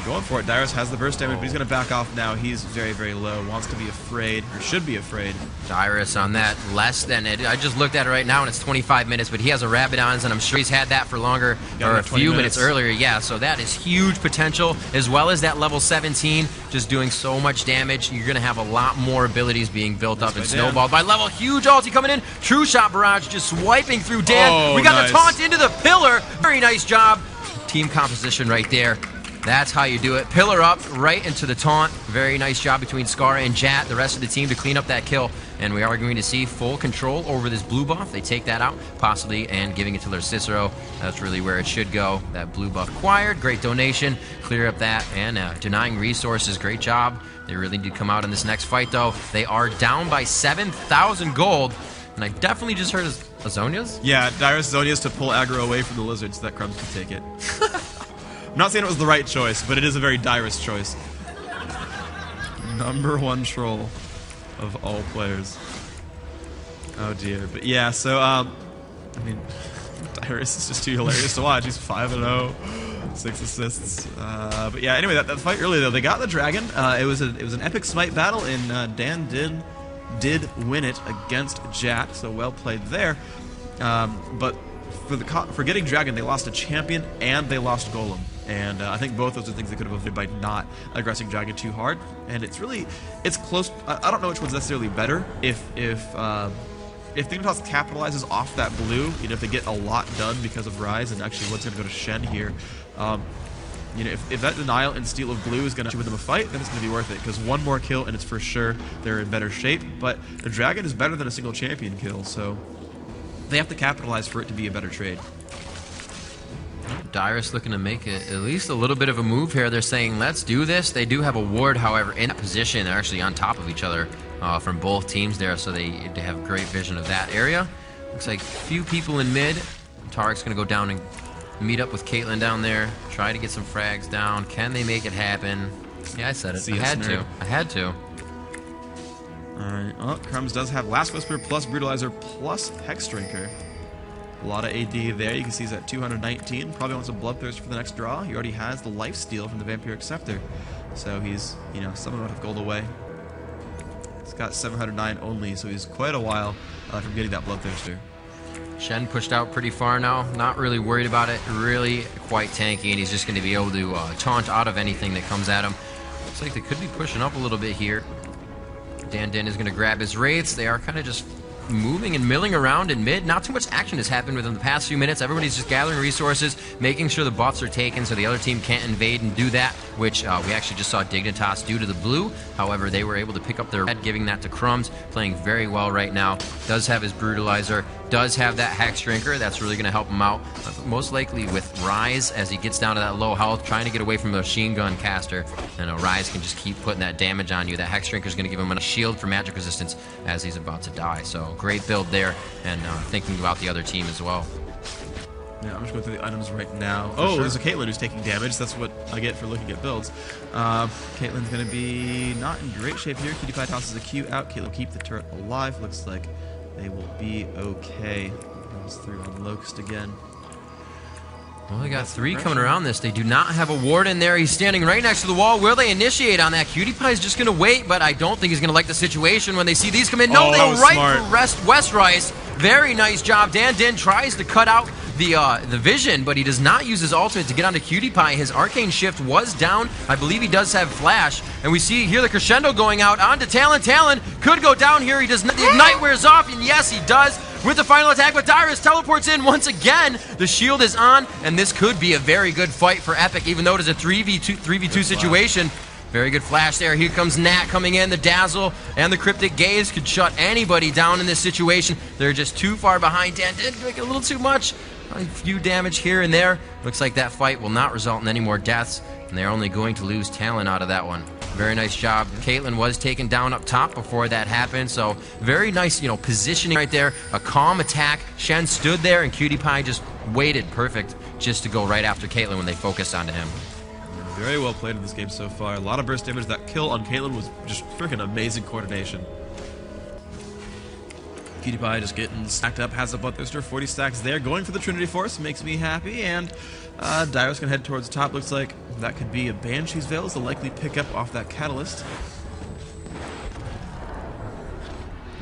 Going for it. Dyrus has the burst damage, but he's going to back off now. He's very, very low. Wants to be afraid, or should be afraid. Dyrus on that less than it. I just looked at it right now, and it's 25 minutes, but he has a Rabadon's, and I'm sure he's had that for longer, or a few minutes earlier. Yeah, so that is huge potential, as well as that level 17, just doing so much damage. You're going to have a lot more abilities being built up and snowballed by level. Huge ulti coming in. True Shot Barrage just swiping through Dan. Oh, we got the taunt into the pillar. Very nice job. Team composition right there. That's how you do it. Pillar up right into the taunt. Very nice job between Scar and Jat, the rest of the team, to clean up that kill. And we are going to see full control over this blue buff. They take that out, possibly, and giving it to their Cicero. That's really where it should go. That blue buff acquired. Great donation. Clear up that. And denying resources. Great job. They really need to come out in this next fight, though. They are down by 7,000 gold. And I definitely just heard Azonia's? Yeah, Dyrus Azonia's to pull aggro away from the lizards so that Crumbs can take it. I'm not saying it was the right choice, but it is a very Dyrus choice. #1 troll of all players. Oh dear. But yeah, so I mean, Dyrus is just too hilarious to watch. He's 5-0, 6 assists. But yeah, anyway, that fight earlier though, they got the dragon. It was an epic smite battle, and Dan did win it against Jat, so well played there. But for getting dragon, they lost a champion and they lost Golem. And I think both those are things they could have avoided by not aggressing dragon too hard. And it's close. I don't know which one's necessarily better. If if Dignitas capitalizes off that blue, you know, if they get a lot done because of Rise, and actually what's going to go to Shen here, you know, if that denial and steal of blue is going to win them a fight, then it's going to be worth it, because one more kill and it's for sure they're in better shape. But the Dragon is better than a single champion kill, so they have to capitalize for it to be a better trade. Dyrus looking to make at least a little bit of a move here. They're saying, let's do this. They do have a ward, however, in that position. They're actually on top of each other from both teams there, so they have great vision of that area. Looks like a few people in mid. Tarek's going to go down and meet up with Caitlyn down there, try to get some frags down. Can they make it happen? Yeah, I said it. I had to. Alright, oh, Crumbs does have Last Whisper plus Brutalizer plus Hexdrinker. A lot of AD there. You can see he's at 219. Probably wants a Bloodthirst for the next draw. He already has the Lifesteal from the Vampiric Scepter. So he's, you know, some amount of gold away. He's got 709 only, so he's quite a while from getting that Bloodthirster. Shen pushed out pretty far now. Not really worried about it. Really quite tanky, and he's just going to be able to taunt out of anything that comes at him. Looks like they could be pushing up a little bit here. Dan is going to grab his Wraiths. They are kind of just moving and milling around in mid. Not too much action has happened within the past few minutes. Everybody's just gathering resources, making sure the buffs are taken so the other team can't invade and do that, which we actually just saw Dignitas do to the blue. However, they were able to pick up their red, giving that to Crumbs, playing very well right now. Does have his Brutalizer, does have that Hexdrinker. That's really going to help him out, most likely with Rise as he gets down to that low health, trying to get away from the machine gun caster. And Rise can just keep putting that damage on you. That Hexdrinker is going to give him a shield for magic resistance as he's about to die. So great build there, and thinking about the other team as well. Yeah, I'm just going through the items right now. Oh, there's a Caitlyn who's taking damage. That's what I get for looking at builds. Caitlyn's going to be not in great shape here. Cutie Pie tosses a Q out. Caitlyn will keep the turret alive. Looks like they will be okay. Goes through on Locust again. Well, they got three coming around this. They do not have a ward in there. He's standing right next to the wall. Will they initiate on that? Cutie Pie's just going to wait, but I don't think he's going to like the situation when they see these come in. No, they go right for West Rice. Very nice job. Dan tries to cut out the vision, but he does not use his ultimate to get onto Cutie Pie. His Arcane Shift was down. I believe he does have Flash, and we see here the crescendo going out onto Talon. Talon could go down here. He does not. The Ignite wears off, and yes, he does with the final attack, but Dyrus teleports in once again. The shield is on, and this could be a very good fight for Epic, even though it is a 3v2 situation. Very good flash there. Here comes Nat coming in. The Dazzle and the Cryptic Gaze could shut anybody down in this situation. They're just too far behind. Dan did make a little too much. A few damage here and there. Looks like that fight will not result in any more deaths, and they're only going to lose Talon out of that one. Very nice job. Caitlyn was taken down up top before that happened, so very nice, you know, positioning right there. A calm attack. Shen stood there, and Cutie Pie just waited perfect just to go right after Caitlyn when they focused onto him. Very well played in this game so far. A lot of burst damage. That kill on Caitlyn was just freaking amazing coordination. Cutie Pie just getting stacked up, has a Bloodthirster, 40 stacks there, going for the Trinity Force, makes me happy, and Dyrus can head towards the top. Looks like that could be a Banshee's Veil, is the likely pickup off that Catalyst.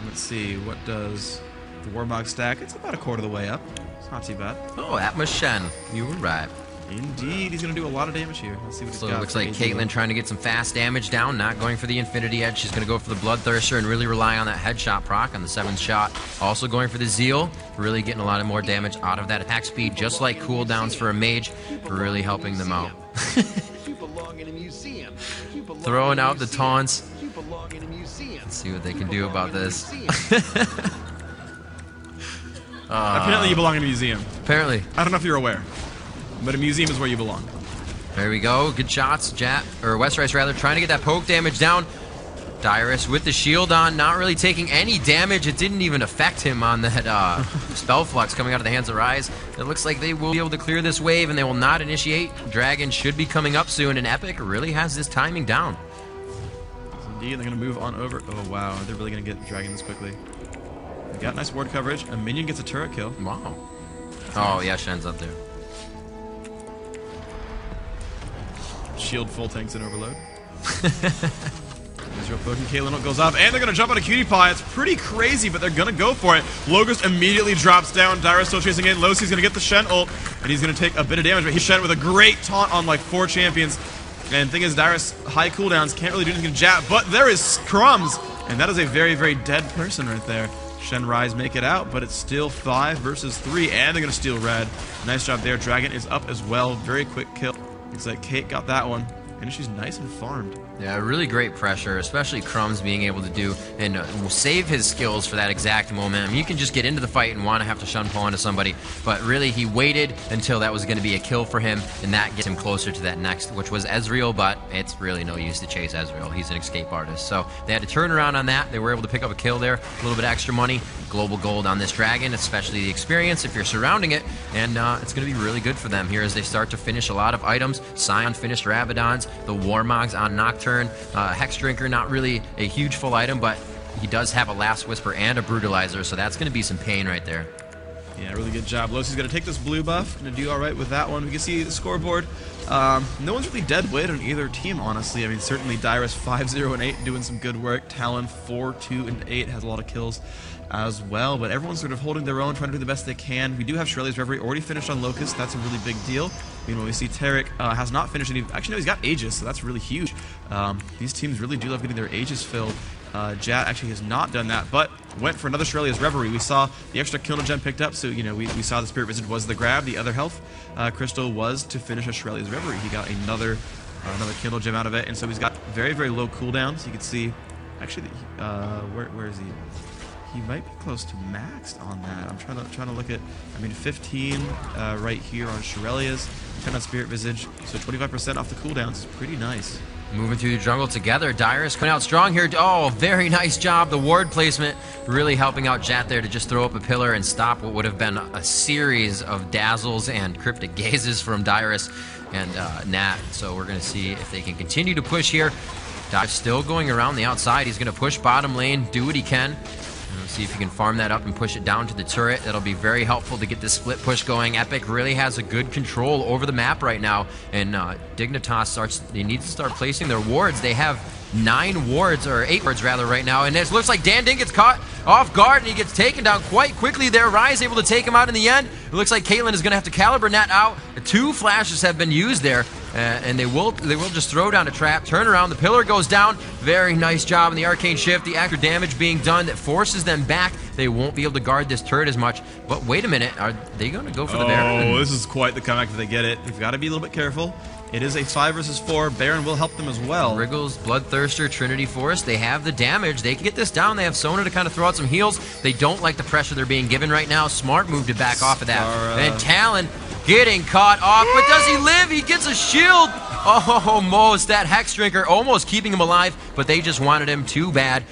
Let's see, what does the Warmog stack? It's about a quarter of the way up. It's not too bad. Oh, Atmos Shen, you were right. Indeed, he's going to do a lot of damage here. Let's see what he's got. So it looks like Caitlyn trying to get some fast damage down, not going for the Infinity Edge. She's going to go for the Bloodthirster and really rely on that headshot proc on the 7th shot. Also going for the Zeal, really getting a lot of more damage out of that attack speed, just like cooldowns for a mage, really helping them out. Throwing out the taunts. Let's see what they can do about this. Apparently you belong in a museum. Apparently. I don't know if you're aware, but a museum is where you belong. There we go. Good shots. West Rice rather trying to get that poke damage down. Dyrus with the shield on, not really taking any damage. It didn't even affect him on that spell flux coming out of the hands of Rise. It looks like they will be able to clear this wave, and they will not initiate. Dragon should be coming up soon, and Epic really has this timing down. Indeed, they're going to move on over. Oh, wow. They're really going to get Dragon this quickly. They got nice ward coverage. A minion gets a turret kill. Wow. Oh, yeah, Shen's up there. Shield full tanks in overload. There's real poking. Caitlyn goes off, and they're going to jump on a Cutie Pie. It's pretty crazy, but they're going to go for it. Locust immediately drops down. Dyrus still chasing in. Losi's going to get the Shen ult, and he's going to take a bit of damage, but he's Shen with a great taunt on like 4 champions. And the thing is, Dyrus, high cooldowns, can't really do anything to Jap, but there is Crumbs, and that is a very, very dead person right there. Shen Rise make it out, but it's still 5 versus 3, and they're going to steal red. Nice job there. Dragon is up as well. Very quick kill. Looks like Kate got that one, and she's nice and farmed. Yeah, really great pressure, especially Crumbs being able to do and save his skills for that exact moment. I mean, you can just get into the fight and want to have to shun pull onto somebody, but really he waited until that was going to be a kill for him, and that gets him closer to that next, which was Ezreal, but it's really no use to chase Ezreal. He's an escape artist. So they had to turn around on that. They were able to pick up a kill there, a little bit of extra money, global gold on this Dragon, especially the experience if you're surrounding it, and it's going to be really good for them here as they start to finish a lot of items. Sion finished Rabadons, the Warmogs on Nocturne. Hex Drinker, not really a huge full item, but he does have a Last Whisper and a Brutalizer, so that's going to be some pain right there. Yeah, really good job. Losi's going to take this blue buff, going to do all right with that one. We can see the scoreboard. No one's really dead weight on either team, honestly. I mean, certainly Dyrus 5-0 and 8 doing some good work. Talon 4-2 and 8 has a lot of kills as well, but everyone's sort of holding their own, trying to do the best they can. We do have Shirley's Reverie already finished on Locust. That's a really big deal. Meanwhile, we see Taric has not finished any. Actually, no, he's got Aegis, so that's really huge. These teams really do love getting their Aegis filled. Jat actually has not done that, but went for another Shirley's Reverie. We saw the extra kill gem picked up, so you know we saw the Spirit Visage was the grab. The other health crystal was to finish a Shirley's Reverie. He got another kill gem out of it, and so he's got very, very low cooldowns. You can see, actually, where is he? He might be close to maxed on that. I'm trying to look at. I mean, 15 right here on Shirelia's, 10 on Spirit Visage, so 25% off the cooldowns is pretty nice. Moving through the jungle together, Dyrus coming out strong here. Oh, very nice job. The ward placement really helping out Jat there to just throw up a pillar and stop what would have been a series of dazzles and cryptic gazes from Dyrus and Nat. So we're going to see if they can continue to push here. Dyrus still going around the outside. He's going to push bottom lane, do what he can. See if you can farm that up and push it down to the turret. That'll be very helpful to get this split push going. Epic really has a good control over the map right now, and Dignitas they need to start placing their wards. They have 9 wards, or 8 wards rather, right now, and it looks like Dandin gets caught off guard and he gets taken down quite quickly there. Rise able to take him out in the end. It looks like Caitlyn is going to have to caliber Nat out. 2 flashes have been used there, and they will just throw down a trap, turn around, the pillar goes down. Very nice job in the arcane shift, the extra damage being done that forces them back. They won't be able to guard this turret as much, but wait a minute, are they going to go for the Baron? Oh, this is quite the comeback if they get it. They've got to be a little bit careful. It is a 5 versus 4. Baron will help them as well. Wriggles, Bloodthirster, Trinity Force, they have the damage. They can get this down. They have Sona to kind of throw out some heals. They don't like the pressure they're being given right now. Smart move to back off of that. And Talon getting caught off, but does he live? He gets a shield. Oh, almost. That Hex Drinker almost keeping him alive, but they just wanted him too bad.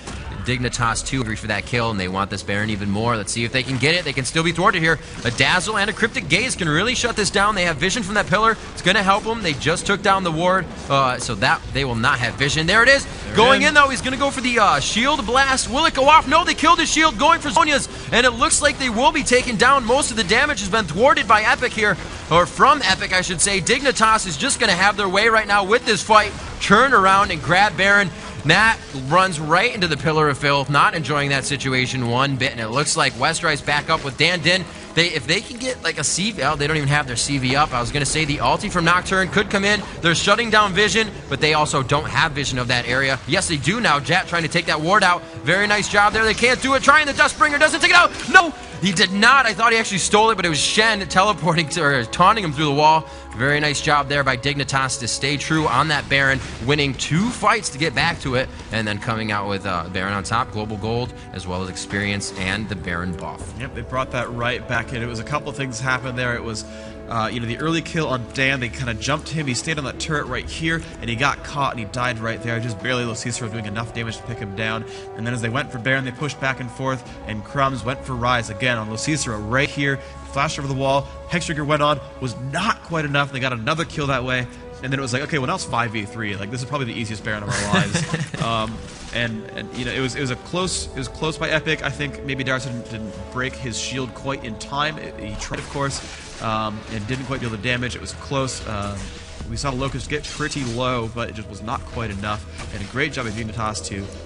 Dignitas 2 agree for that kill, and they want this Baron even more. Let's see if they can get it. They can still be thwarted here. A Dazzle and a Cryptic Gaze can really shut this down. They have vision from that pillar. It's going to help them. They just took down the ward, so that they will not have vision. There it is. Going in, though. He's going to go for the Shield Blast. Will it go off? No, they killed his shield, going for Zhonya's, and it looks like they will be taken down. Most of the damage has been thwarted by Epic here, or from Epic, I should say. Dignitas is just going to have their way right now with this fight. Turn around and grab Baron. Nat runs right into the Pillar of Filth, not enjoying that situation one bit, and it looks like Westrice back up with Dandin. If they can get like a CV, oh, they don't even have their CV up. I was going to say the ulti from Nocturne could come in. They're shutting down vision, but they also don't have vision of that area. Yes, they do now. Jat trying to take that ward out. Very nice job there. They can't do it. Trying the Dustbringer, doesn't take it out. No, he did not. I thought he actually stole it, but it was Shen teleporting or taunting him through the wall. Very nice job there by Dignitas to stay true on that Baron, winning 2 fights to get back to it, and then coming out with Baron on top, global gold, as well as experience and the Baron buff. Yep, they brought that right back in. It was a couple of things happened there. It was the early kill on Dan, they kind of jumped him. He stayed on that turret right here, and he got caught, and he died right there. Just barely. Losicero doing enough damage to pick him down. And then as they went for Baron, they pushed back and forth, and Crumbs went for Rise again on Losicero right here. Flashed over the wall. Hextrigger went on, was not quite enough. They got another kill that way, and then it was like, okay, well now it's 5v3. Like this is probably the easiest Baron of our lives. And you know, it was close by Epic. I think maybe Dyrus didn't break his shield quite in time. He tried, of course, and didn't quite deal the damage. It was close. We saw Locust get pretty low, but it just was not quite enough. And a great job by Dignitas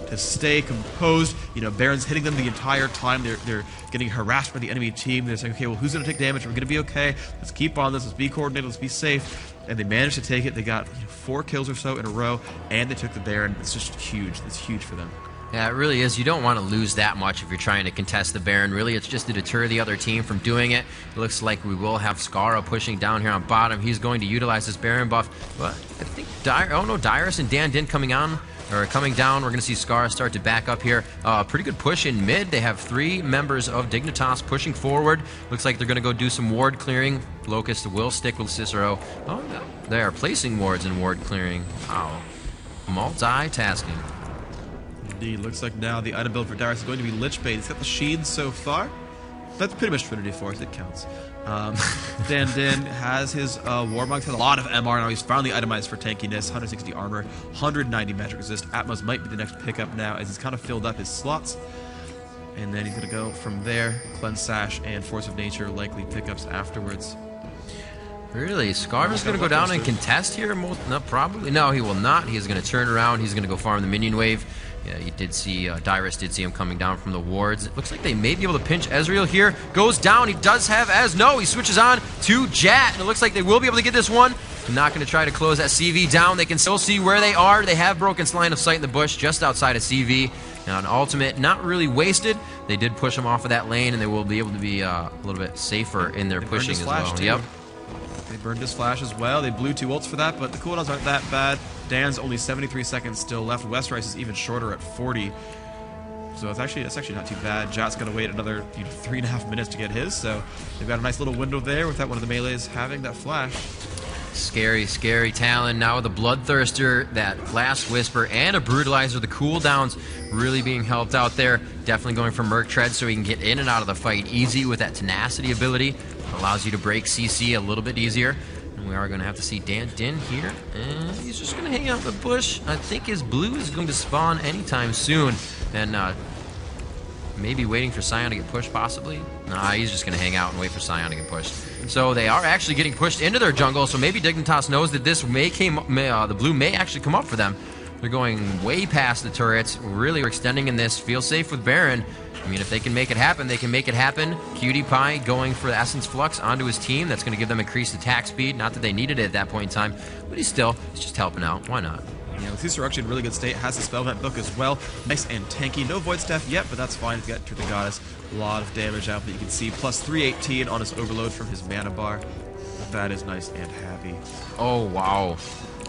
to stay composed. You know, Baron's hitting them the entire time. They're getting harassed by the enemy team. They're saying, okay, well, who's going to take damage? We're going to be okay. Let's keep on this. Let's be coordinated. Let's be safe. And they managed to take it. They got 4 kills or so in a row, and they took the Baron. It's just huge. It's huge for them. Yeah, it really is. You don't want to lose that much if you're trying to contest the Baron. Really, it's just to deter the other team from doing it. It looks like we will have Skara pushing down here on bottom. He's going to utilize this Baron buff. But I think Dyrus and Dan Din coming down. We're going to see Skara start to back up here. Pretty good push in mid. They have 3 members of Dignitas pushing forward. Looks like they're going to go do some ward clearing. Locust will stick with Cicero. Oh, no. They are placing wards in ward clearing. Wow. Multitasking. Indeed. Looks like now the item build for Dyrus is going to be Lich Bane. He's got the Sheen so far. That's pretty much Trinity Force. It counts. Dan Din has his Warmogs, has a lot of MR now. He's finally itemized for tankiness, 160 armor, 190 magic resist. Atmos might be the next pickup now as he's kind of filled up his slots. And then he's going to go from there. Cleanse Sash and Force of Nature likely pickups afterwards. Really? Skara's going to go down and contest here? No, probably. No, he will not. He's going to turn around. He's going to go farm the minion wave. Yeah, you did see, Dyrus did see him coming down from the wards. It looks like they may be able to pinch Ezreal here. Goes down. He does have No, he switches on to Jat. And it looks like they will be able to get this one. Not going to try to close that CV down. They can still see where they are. They have broken line of sight in the bush just outside of CV. Now, an ultimate, not really wasted. They did push him off of that lane, and they will be able to be a little bit safer in their pushing as well. Yep. They burned his flash as well. They blew 2 ults for that, but the cooldowns aren't that bad. Dan's only 73 seconds still left. Westrice is even shorter at 40. So that's actually not too bad. Jat's going to wait another 3.5 minutes to get his. So they've got a nice little window there without one of the melees having that flash. Scary, scary Talon. Now with a Bloodthirster, that Blast Whisper, and a Brutalizer. The cooldowns really being helped out there. Definitely going for Merc Tread so he can get in and out of the fight easy with that Tenacity ability. Allows you to break CC a little bit easier. And we are going to have to see Dan Din here. And he's just going to hang out in the bush. I think his blue is going to spawn anytime soon. And maybe waiting for Sion to get pushed, possibly. Nah, he's just going to hang out and wait for Sion to get pushed. So they are actually getting pushed into their jungle. So maybe Dignitas knows that this the blue may actually come up for them. They're going way past the turrets. Really are extending in this. Feel safe with Baron. I mean, if they can make it happen, they can make it happen. Cutie Pie going for the Essence Flux onto his team. That's going to give them increased attack speed. Not that they needed it at that point in time, but he's just helping out. Why not? Yeah, Lethisa actually in really good state. Has the Spellvent book as well. Nice and tanky. No Void Staff yet, but that's fine. He's got Truth of Goddess. A lot of damage out that you can see. Plus 318 on his Overload from his mana bar. That is nice and happy. Oh, wow.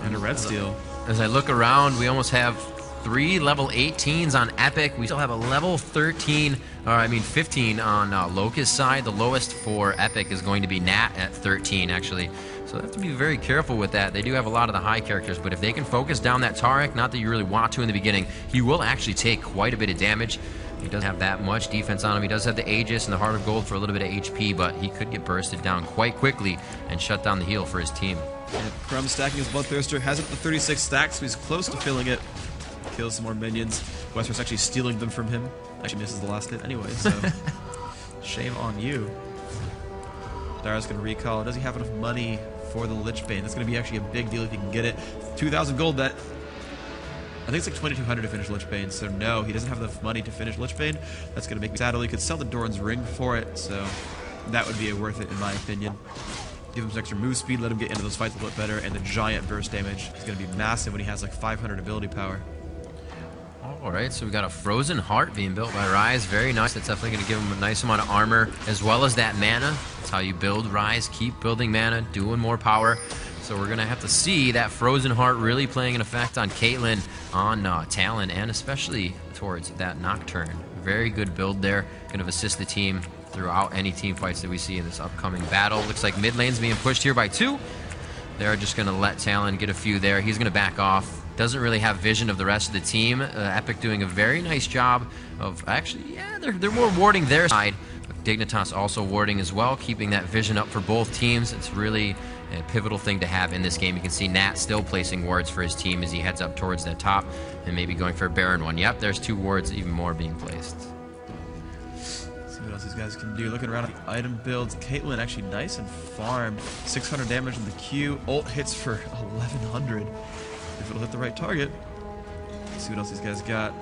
And a Red Steel. As I look around, we almost have 3 level 18s on Epic. We still have a level 15 on Locust side. The lowest for Epic is going to be Nat at 13, actually. So they have to be very careful with that. They do have a lot of the high characters, but if they can focus down that Taric, not that you really want to in the beginning, he will actually take quite a bit of damage. He doesn't have that much defense on him. He does have the Aegis and the Heart of Gold for a little bit of HP, but he could get bursted down quite quickly and shut down the heal for his team. And Crumb stacking his Bloodthirster, has it to 36 stacks, so he's close to filling it. Kills some more minions. Westeros actually stealing them from him. Actually misses the last hit anyway, so shame on you. Dara's going to recall. Does he have enough money for the Lich Bane? That's going to be actually a big deal if he can get it. 2,000 gold, that... I think it's like 2,200 to finish Lich Bane, so no, he doesn't have enough money to finish Lich Bane. That's going to make me sad. He could sell the Doran's Ring for it, so that would be worth it in my opinion. Give him some extra move speed, let him get into those fights a little bit better, and the giant burst damage is going to be massive when he has like 500 ability power. Alright, so we got a Frozen Heart being built by Rise. Very nice. That's definitely going to give him a nice amount of armor as well as that mana. That's how you build Rise. Keep building mana, doing more power. So we're going to have to see that Frozen Heart really playing an effect on Caitlyn, on Talon, and especially towards that Nocturne. Very good build there. Going to assist the team throughout any team fights that we see in this upcoming battle. Looks like mid lane's being pushed here by 2. They're just going to let Talon get a few there. He's going to back off. Doesn't really have vision of the rest of the team. Epic doing a very nice job of actually, yeah, they're more warding their side. Dignitas also warding as well, keeping that vision up for both teams. It's really a pivotal thing to have in this game. You can see Nat still placing wards for his team as he heads up towards that top and maybe going for a Baron one. Yep, there's 2 wards, even more being placed. See what else these guys can do. Looking around at the item builds, Caitlyn actually nice and farmed. 600 damage in the Q. Ult hits for 1,100. If it'll hit the right target. Let's see what else these guys got.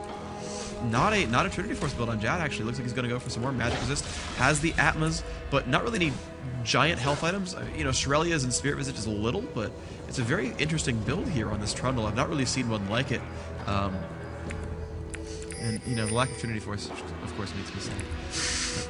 Not a Trinity Force build on Jad, actually. Looks like he's going to go for some more magic resist. Has the Atmas, but not really any giant health items. You know, Shurelya's and Spirit Visage is a little, but it's a very interesting build here on this Trundle. I've not really seen one like it. And, you know, the lack of Trinity Force, of course, makes me sad.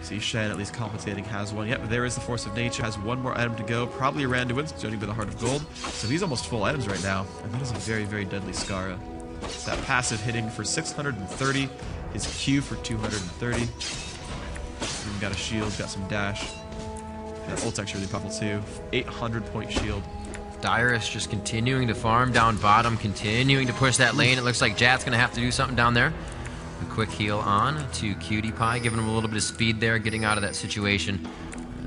See, Shen at least compensating, has one. Yep, there is the Force of Nature, has one more item to go. Probably Randuin's, judging by the Heart of Gold. So he's almost full items right now. And that is a very, very deadly Scarra. It's that passive hitting for 630, his Q for 230. Even got a shield, got some dash. That ult's actually really powerful too. 800-point shield. Dyrus just continuing to farm down bottom, continuing to push that lane. It looks like Jat's going to have to do something down there. A quick heal on to Cutie Pie, giving him a little bit of speed there, getting out of that situation.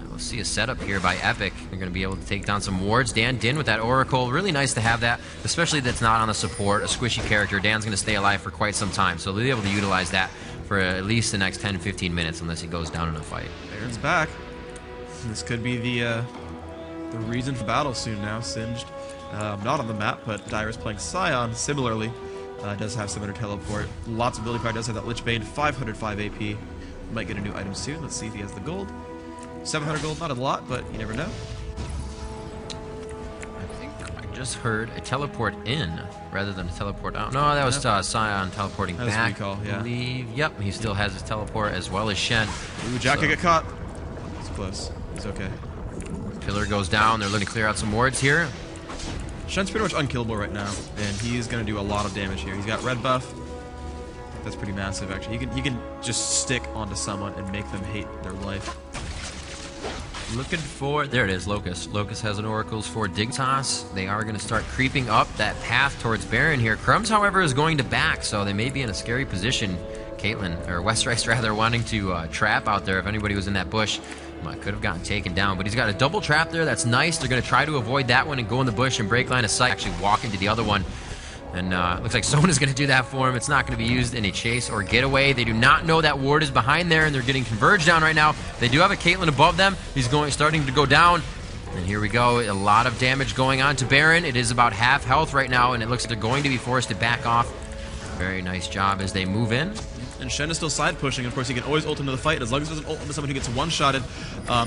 We'll see a setup here by Epic. They're going to be able to take down some wards. Dan Din with that Oracle. Really nice to have that, especially that's not on a support, a squishy character. Dan's going to stay alive for quite some time, so they'll be able to utilize that for at least the next 10-15 minutes unless he goes down in a fight. Baron's back. This could be the reason for battle soon now. Singed, not on the map, but Dyrus playing Scion similarly. Does have Summoner Teleport. Lots of ability power. Does have that Lich Bane. 505 AP. Might get a new item soon. Let's see if he has the gold. 700 gold, not a lot, but you never know. I think I just heard a teleport in rather than a teleport out. No, that was Scion teleporting back. That's recall, yeah. I believe. Yep, he still has his teleport as well as Shen. Ooh, Jack could get caught. It's close. He's okay. Pillar goes down. They're looking to clear out some wards here. Shen's pretty much unkillable right now, and he's going to do a lot of damage here. He's got red buff. That's pretty massive, actually. He can just stick onto someone and make them hate their life. Looking for... There it is, Locus. Locus has an Oracles for Dignitas. They are going to start creeping up that path towards Baron here. Crumbs, however, is going to back, so they may be in a scary position. Caitlyn, or Westrice rather, wanting to trap out there. If anybody was in that bush, could have gotten taken down. But he's got a double trap there. That's nice. They're going to try to avoid that one and go in the bush and break line of sight. Actually walk into the other one. And looks like Sona's going to do that for him. It's not going to be used in a chase or getaway. They do not know that ward is behind there, and they're getting converged down right now. They do have a Caitlyn above them. He's starting to go down. And here we go. A lot of damage going on to Baron. It is about half health right now, and it looks like they're going to be forced to back off. Very nice job as they move in. And Shen is still side pushing. Of course, he can always ult into the fight as long as he doesn't ult into someone who gets one-shotted.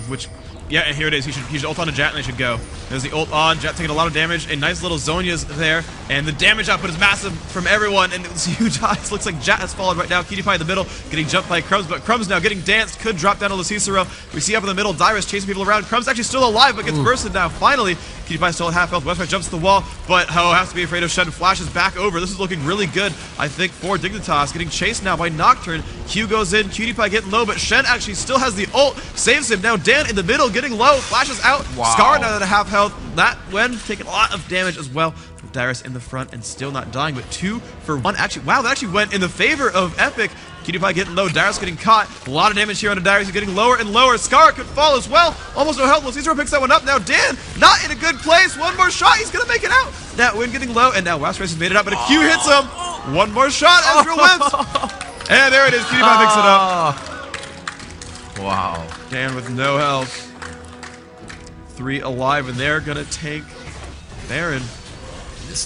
Which, yeah, and here it is. He should ult on a Jat and they should go. There's the ult on. Jat taking a lot of damage. A nice little Zhonya's there. And the damage output is massive from everyone. And it's huge eyes. Looks like Jat has followed right now. Cutie Pie in the middle, getting jumped by Crumbs. But Crumbs now getting danced. Could drop down to the Cicero. We see up in the middle, Dyrus chasing people around. Crumbs actually still alive, but gets bursted now. Finally, Cutie Pie still at half health. Westrice jumps to the wall, but Ho has to be afraid of Shen. Flashes back over. This is looking really good, I think, for Dignitas. Getting chased now by Nocturne. Q goes in. Cutie Pie getting low, but Shen actually still has the ult. Saves him. Now Dan in the middle, getting low. Flashes out. Wow. Scar now at a half health. That when taking a lot of damage as well. Dyrus in the front and still not dying, but 2 for 1. Actually, wow, that actually went in the favor of Epic. Cutie Pie getting low. Dyrus getting caught. A lot of damage here on Dyrus. He's getting lower and lower. Scar could fall as well. Almost no health. Cicero picks that one up. Now Dan, not in a good place. One more shot. He's going to make it out. That win getting low, and now Westrice has made it up, but a Q hits him. One more shot. Ezreal wins. And there it is. Cutie Pie picks it up. Wow. Dan with no health. 3 alive, and they're going to take Baron.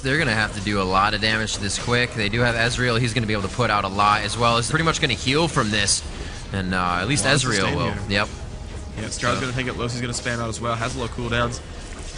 They're going to have to do a lot of damage to this quick. They do have Ezreal. He's going to be able to put out a lot, as well as pretty much going to heal from this. And at least Ezreal will. Here. Yep. Yeah, Scar's going to take it low. He's going to spam out as well. Has low cooldowns.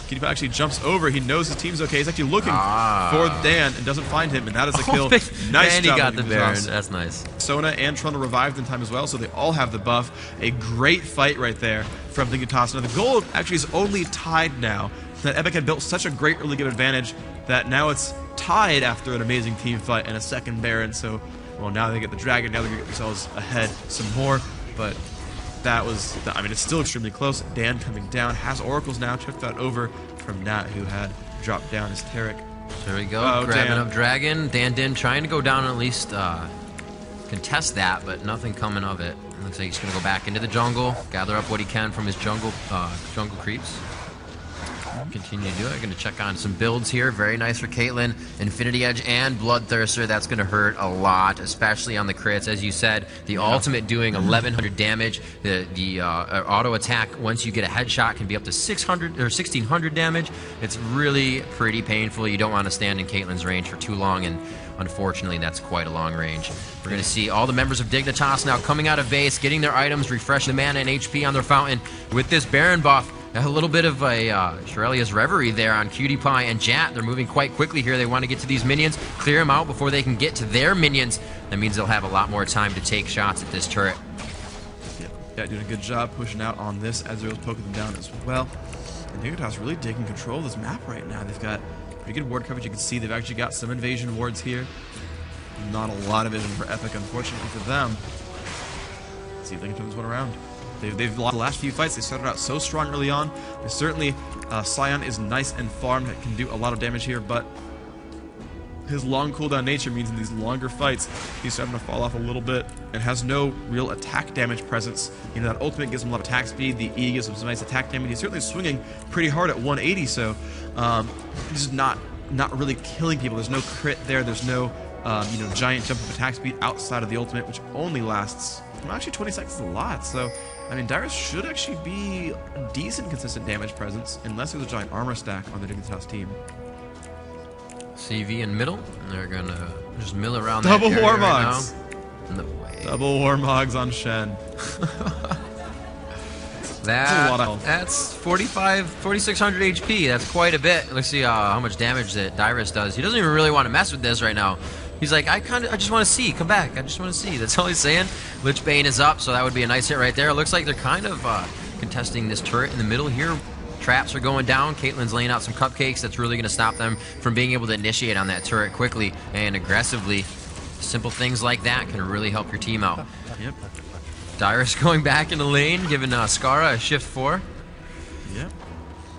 Cutie Pie actually jumps over. He knows his team's okay. He's actually looking for Dan and doesn't find him, and that is a kill. Nice and job. He got the Baron. That's nice. Sona and Trundle revived in time as well, so they all have the buff. A great fight right there from Dignitas. Now, the gold actually is only tied now. That Epic had built such a great early game advantage that now it's tied after an amazing team fight and a second Baron. So, well, now they get the Dragon. Now they're going to get themselves ahead some more. But that was, I mean, it's still extremely close. Dan coming down, has Oracles now. Took that over from Nat, who had dropped down his Taric. There we go. Grabbing up Dragon. Dan Din trying to go down and at least contest that, but nothing coming of it. Looks like he's going to go back into the jungle, gather up what he can from his jungle creeps. Continue to do it. Going to check on some builds here. Very nice for Caitlyn. Infinity Edge and Bloodthirster. That's going to hurt a lot, especially on the crits. As you said, the ultimate doing 1100 damage. The auto attack, once you get a headshot, can be up to 600 or 1600 damage. It's really pretty painful. You don't want to stand in Caitlyn's range for too long, and unfortunately, that's quite a long range. We're going to see all the members of Dignitas now coming out of base, getting their items, refreshing the mana and HP on their fountain. With this Baron buff, A little bit of a Shurelya's Reverie there on Cutie Pie and Jat. They're moving quite quickly here. They want to get to these minions, clear them out before they can get to their minions. That means they'll have a lot more time to take shots at this turret. Yeah, doing a good job pushing out on this. Ezreal's poking them down as well. And Dignitas really taking control of this map right now. They've got pretty good ward coverage. You can see they've actually got some invasion wards here. Not a lot of vision for Epic, unfortunately for them. Let's see if they can turn this one around. They've lost the last few fights. They started out so strong early on. Certainly, Sion is nice and farmed. That can do a lot of damage here, but his long cooldown nature means in these longer fights, he's starting to fall off a little bit and has no real attack damage presence. You know, that ultimate gives him a lot of attack speed. The E gives him some nice attack damage. He's certainly swinging pretty hard at 180, so he's not really killing people. There's no crit there. There's no you know, giant jump of attack speed outside of the ultimate, which only lasts, well, actually 20 seconds is a lot. So, I mean, Dyrus should actually be a decent consistent damage presence, unless there's a giant armor stack on the Dignitas team. CV in middle, and they're gonna just mill around Double that area Warmogs. Right now. No way. Double Warmogs on Shen. That's 4,600 HP. That's quite a bit. Let's see how much damage that Dyrus does. He doesn't even really want to mess with this right now. He's like, I just want to see. Come back. I just want to see. That's all he's saying. Lich Bane is up, so that would be a nice hit right there. It looks like they're kind of contesting this turret in the middle here. Traps are going down. Caitlyn's laying out some cupcakes. That's really going to stop them from being able to initiate on that turret quickly and aggressively. Simple things like that can really help your team out. Yep. Dyrus going back in the lane, giving Skara a shift 4. Yep.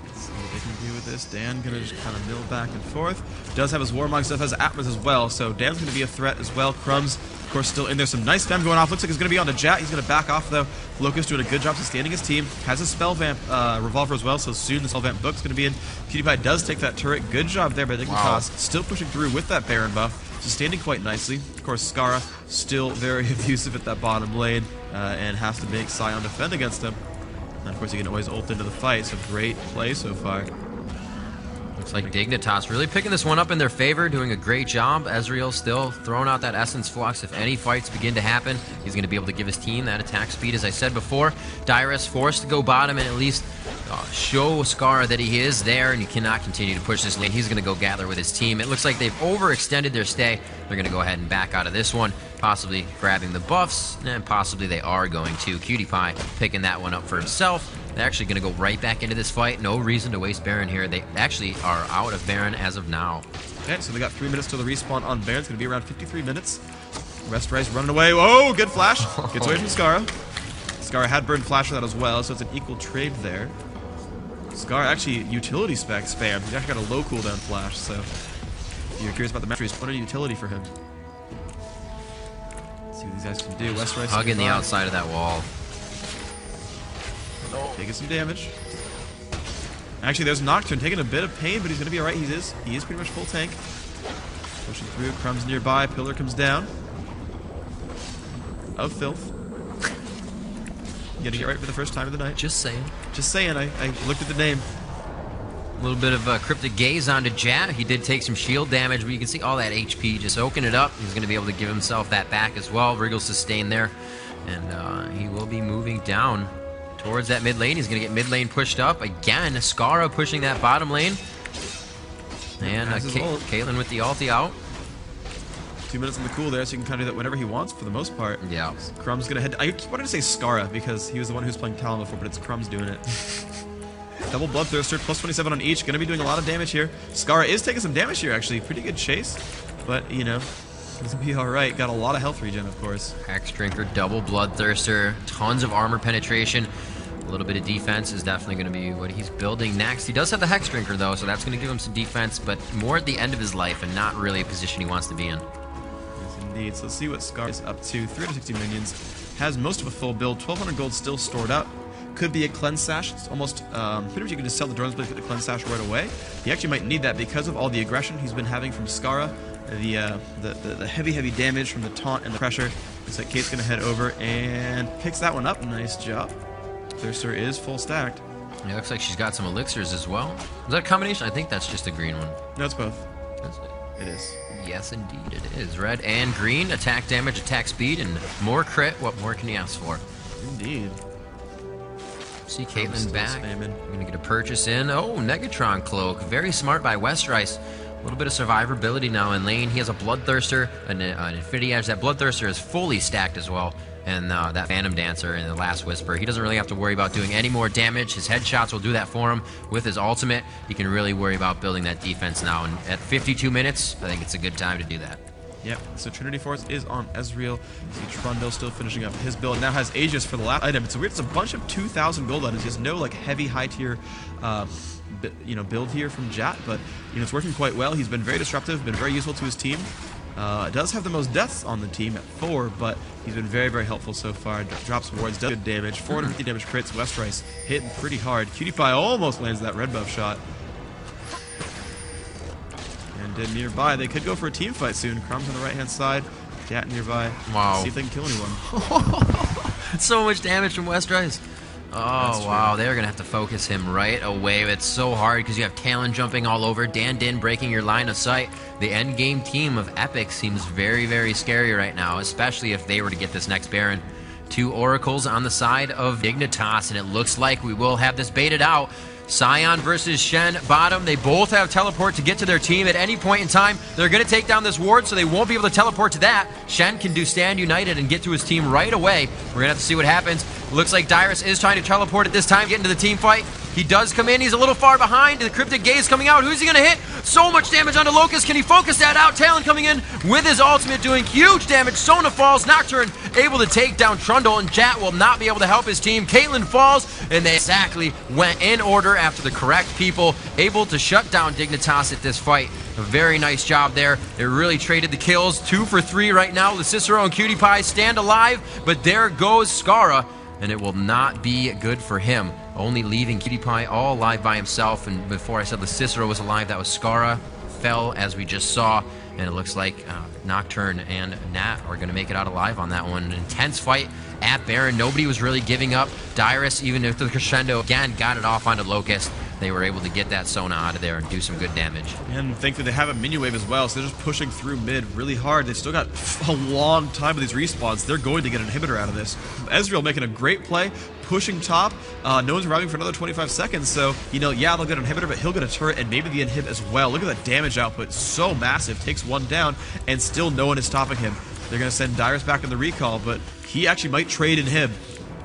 Let's see what they can do with this. Dan gonna just kind of mill back and forth. Does have his Warmog stuff, has Atmas as well, so Dan's gonna be a threat as well. Crumbs, of course, still in there. Some nice spam going off. Looks like he's gonna be on the Jat. He's gonna back off though. Locust doing a good job sustaining his team. Has a spell vamp revolver as well, so soon the spell vamp book's gonna be in. PewDiePie does take that turret. Good job there by Dignitas. Wow. Still pushing through with that Baron buff. Sustaining quite nicely. Of course, Skara still very abusive at that bottom lane and has to make Sion defend against him. And of course, he can always ult into the fight, so great play so far. Looks like Dignitas really picking this one up in their favor, doing a great job. Ezreal still throwing out that Essence Flux. If any fights begin to happen, he's going to be able to give his team that attack speed, as I said before. Dyrus forced to go bottom and at least show Skara that he is there, and you cannot continue to push this lane. He's going to go gather with his team. It looks like they've overextended their stay. They're going to go ahead and back out of this one, possibly grabbing the buffs, and possibly they are going to. Cutie Pie picking that one up for himself. They're actually going to go right back into this fight. No reason to waste Baron here. They actually are out of Baron as of now. Okay, so they got 3 minutes till the respawn on Baron. It's going to be around 53 minutes. Resterize running away. Whoa, good flash. Gets away from Skara. Skara had burned flash for that as well, so it's an equal trade there. Skara actually utility spec spam. He's actually got a low cooldown flash, so if you're curious about the mastery, put a utility for him. Let's see what these guys can do. Westerize hugging the outside of that wall. Taking some damage. Actually, there's Nocturne taking a bit of pain, but he's going to be alright. He is pretty much full tank. Pushing through. Crumbs nearby. Pillar comes down. Of filth. Getting it right for the first time of the night. Just saying. Just saying. I looked at the name. A little bit of Cryptic Gaze onto Jat. He did take some shield damage, but you can see all that HP just soaking it up. He's going to be able to give himself that back as well. Wriggle sustain there. And he will be moving down towards that mid lane. He's going to get mid lane pushed up. Again, Skara pushing that bottom lane. And Caitlyn with the ulti out. 2 minutes on the cool there, so you can kind of do that whenever he wants for the most part. Yeah. Crumb's going to head... I wanted to say Skara because he was the one who was playing Talon before, but it's Crumb's doing it. Double Bloodthirster, plus 27 on each. Going to be doing a lot of damage here. Skara is taking some damage here, actually. Pretty good chase. But, you know, it's going to be alright. Got a lot of health regen, of course. Hex Drinker, double Bloodthirster, tons of armor penetration. A little bit of defense is definitely going to be what he's building next. He does have the Hex Drinker, though, so that's going to give him some defense, but more at the end of his life and not really a position he wants to be in. Yes, indeed. So let's see what Skara is up to. 360 minions. Has most of a full build. 1,200 gold still stored up. Could be a Cleanse Sash. It's almost pretty much you can just sell the Drone's Blade, get the Cleanse Sash right away. He actually might need that because of all the aggression he's been having from Skara. The heavy damage from the taunt and the pressure. Looks like Kate's going to head over and picks that one up. Nice job. Thirster is full stacked. Yeah, looks like she's got some elixirs as well. Is that a combination? I think that's just a green one. No, it's both. That's it. It is. Yes, indeed it is. Red and green. Attack damage, attack speed, and more crit. What more can you ask for? Indeed. See Caitlyn back. We're going to get a purchase in. Oh, Negatron Cloak. Very smart by Westrice. A little bit of survivability now in lane. He has a Bloodthirster, an Infinity Edge. That Bloodthirster is fully stacked as well. And that Phantom Dancer in the Last Whisper. He doesn't really have to worry about doing any more damage. His headshots will do that for him. With his ultimate, he can really worry about building that defense now. And at 52 minutes, I think it's a good time to do that. Yep, so Trinity Force is on Ezreal. See Trundle still finishing up his build. Now has Aegis for the last item. It's weird. It's a bunch of 2,000 gold items. He has no like heavy high tier, build here from Jat, but it's working quite well. He's been very disruptive, been very useful to his team. Does have the most deaths on the team at 4, but he's been very, very helpful so far. Drops wards, does good damage. 450 damage crits. Westrice hitting pretty hard. Cutie Pie almost lands that red buff shot. And nearby, they could go for a team fight soon. Crumbs on the right-hand side. Jat nearby. Wow. See if they can kill anyone. So much damage from Westrice. Oh, wow. They're going to have to focus him right away. It's so hard because you have Talon jumping all over. Dan Din breaking your line of sight. The end game team of Epic seems very, very scary right now, especially if they were to get this next Baron. 2 Oracles on the side of Dignitas, and it looks like we will have this baited out. Sion versus Shen bottom. They both have teleport to get to their team at any point in time. They're going to take down this ward, so they won't be able to teleport to that. Shen can do Stand United and get to his team right away. We're going to have to see what happens. Looks like Dyrus is trying to teleport at this time, get into the team fight. He does come in. He's a little far behind. The Cryptic Gaze coming out. Who's he going to hit? So much damage onto Locust. Can he focus that out? Talon coming in with his ultimate, doing huge damage. Sona falls. Nocturne able to take down Trundle, and Jat will not be able to help his team. Caitlyn falls, and they exactly went in order after the correct people, able to shut down Dignitas at this fight. A very nice job there. They really traded the kills. 2 for 3 right now. The Cicero and Cutie Pie stand alive, but there goes Skara, and it will not be good for him. Only leaving Cutie Pie all alive by himself, and before I said the Cicero was alive, that was Skara. Fell, as we just saw, and it looks like Nocturne and Nat are going to make it out alive on that one. An intense fight at Baron. Nobody was really giving up. Dyrus, even if the crescendo, again, got it off onto Locust. They were able to get that Sona out of there and do some good damage. And thankfully they have a minion wave as well, so they're just pushing through mid really hard. They've still got a long time with these respawns. They're going to get an inhibitor out of this. Ezreal making a great play, pushing top. No one's arriving for another 25 seconds, so, yeah, they'll get an inhibitor, but he'll get a turret and maybe the inhib as well. Look at that damage output. So massive. Takes one down, and still no one is stopping him. They're going to send Dyrus back in the recall, but he actually might trade inhib.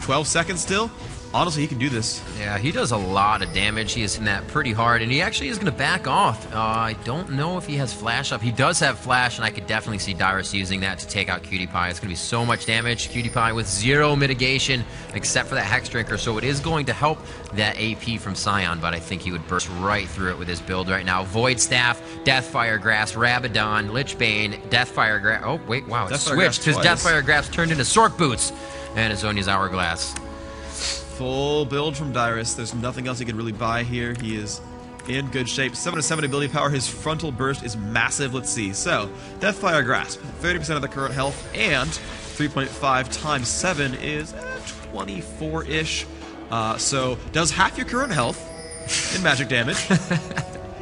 12 seconds still? Honestly, he can do this. Yeah, he does a lot of damage. He is hitting that pretty hard, and he actually is going to back off. I don't know if he has flash up. He does have flash, and I could definitely see Dyrus using that to take out Cutie Pie. It's going to be so much damage. Cutie Pie with 0 mitigation, except for that Hex Drinker, so it is going to help that AP from Sion, but I think he would burst right through it with his build right now. Void Staff, Deathfire Grass, Rabadon, Lichbane, Deathfire Grass. Oh, wait, wow, it switched because Deathfire Grass turned into Sork Boots, and Azonia's Hourglass. Full build from Dyrus. There's nothing else he could really buy here. He is in good shape. 7-7 ability power. His frontal burst is massive. Let's see. So, Deathfire Grasp, 30% of the current health, and 3.5 times 7 is 24-ish. So, does half your current health in magic damage.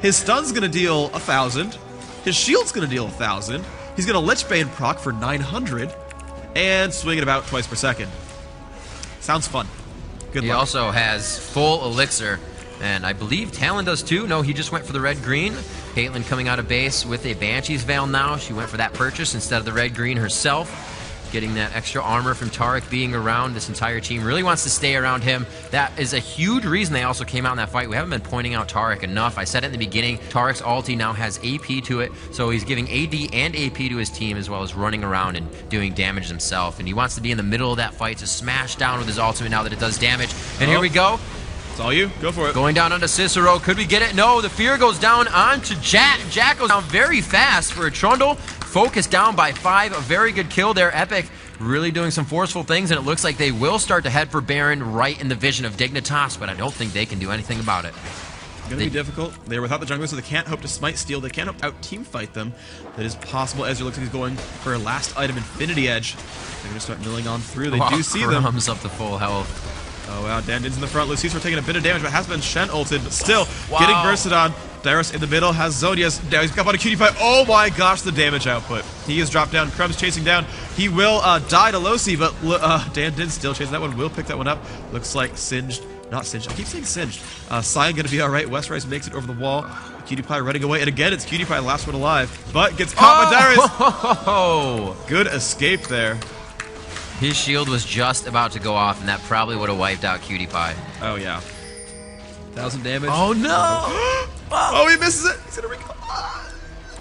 His stun's going to deal 1,000. His shield's going to deal 1,000. He's going to Lichbane proc for 900, and swing it about twice per second. Sounds fun. He also has full elixir, and I believe Talon does too. No, he just went for the red-green. Caitlyn coming out of base with a Banshee's Veil now. She went for that purchase instead of the red-green herself. Getting that extra armor from Taric being around this entire team. Really wants to stay around him. That is a huge reason they also came out in that fight. We haven't been pointing out Taric enough. I said it in the beginning. Taric's ulti now has AP to it, so he's giving AD and AP to his team as well as running around and doing damage himself. And he wants to be in the middle of that fight to smash down with his ultimate now that it does damage. And here we go. It's all you. Go for it. Going down onto Cicero. Could we get it? No, the fear goes down onto Jat. Jat goes down very fast for a Trundle. Focused down by 5. A very good kill there. Epic really doing some forceful things, and it looks like they will start to head for Baron right in the vision of Dignitas, but I don't think they can do anything about it. It's going to be difficult. They're without the jungler, so they can't hope to smite steal. They can't hope to out-team-fight them. That is possible. Ezreal looks like he's going for a last item, Infinity Edge. They're going to start milling on through. They do see them. Crumbs up to full health. Oh, wow. Dan Din's in the front. Lucifer taking a bit of damage, but has been Shen ulted, but still getting bursted on. Dyrus in the middle has Zodia's. Now he's got on a Cutie Pie. Oh my gosh, the damage output. He is dropped down. Crumbs chasing down. He will die to Losi, but Dan Din still chasing that one. Will pick that one up. Looks like Singed not Singed. I keep saying Singed. Cyan going to be all right. Westrice makes it over the wall. Cutie Pie running away, and again, it's Cutie Pie, last one alive, but gets caught by Dyrus. Oh! Good escape there. His shield was just about to go off, and that probably would have wiped out Cutie Pie. Oh, yeah. 1,000 damage. Oh, no! Oh, he misses it. He's going to recall.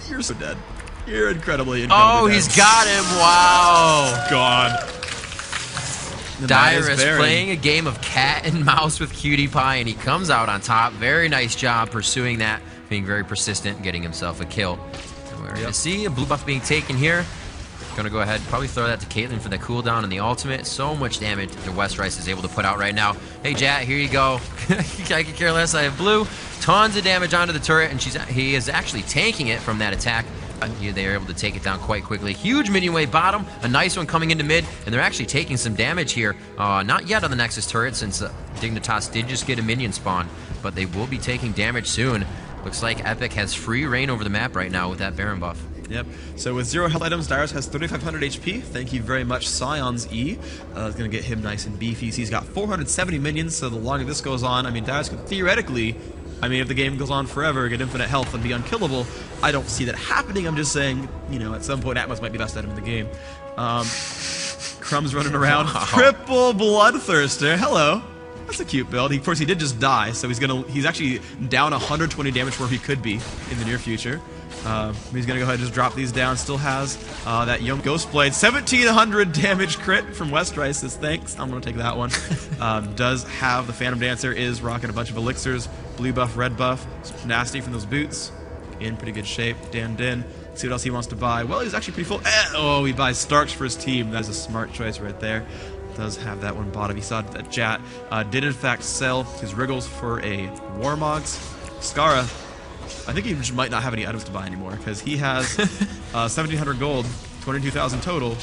You're so dead. You're incredibly Oh, dead. he's got him. Wow. Gone. Dyrus playing a game of cat and mouse with Cutie Pie, and he comes out on top. Very nice job pursuing that, being very persistent, getting himself a kill. And we're going to see a blue buff being taken here. Going to go ahead, probably throw that to Caitlyn for the cooldown and the ultimate. So much damage that Westrice is able to put out right now. Hey, Jat, here you go. I could care less. I have blue. Tons of damage onto the turret, and he is actually tanking it from that attack. They are able to take it down quite quickly. Huge minion wave bottom, a nice one coming into mid, and they're actually taking some damage here. Not yet on the Nexus turret, since Dignitas did just get a minion spawn, but they will be taking damage soon. Looks like Epic has free reign over the map right now with that Baron buff. Yep. So with 0 health items, Dyrus has 3,500 HP. Thank you very much, Scion's E. Is going to get him nice and beefy. He's got 470 minions, so the longer this goes on, I mean, Dyrus could theoretically, I mean, if the game goes on forever, get infinite health and be unkillable. I don't see that happening. I'm just saying, you know, at some point, Atmos might be the best item in the game. Crumb's running around. Wow. Triple Bloodthirster. Hello. That's a cute build. Of course, he did just die, so he's actually down 120 damage where he could be in the near future. He's going to go ahead and just drop these down. Still has that young Ghost Blade. 1,700 damage crit from Westrice. Says, thanks. I'm going to take that one. Does have the Phantom Dancer. Is rocking a bunch of elixirs. Blue buff, red buff. Nasty from those boots. In pretty good shape. Dan Din. Let's see what else he wants to buy. Well, he's actually pretty full. Oh, he buys Starks for his team. That's a smart choice right there. Does have that one bottom. He saw that Jat did in fact sell his Wriggles for a Warmogs. Skara, I think he just might not have any items to buy anymore because he has 1,700 gold, 22,000 total,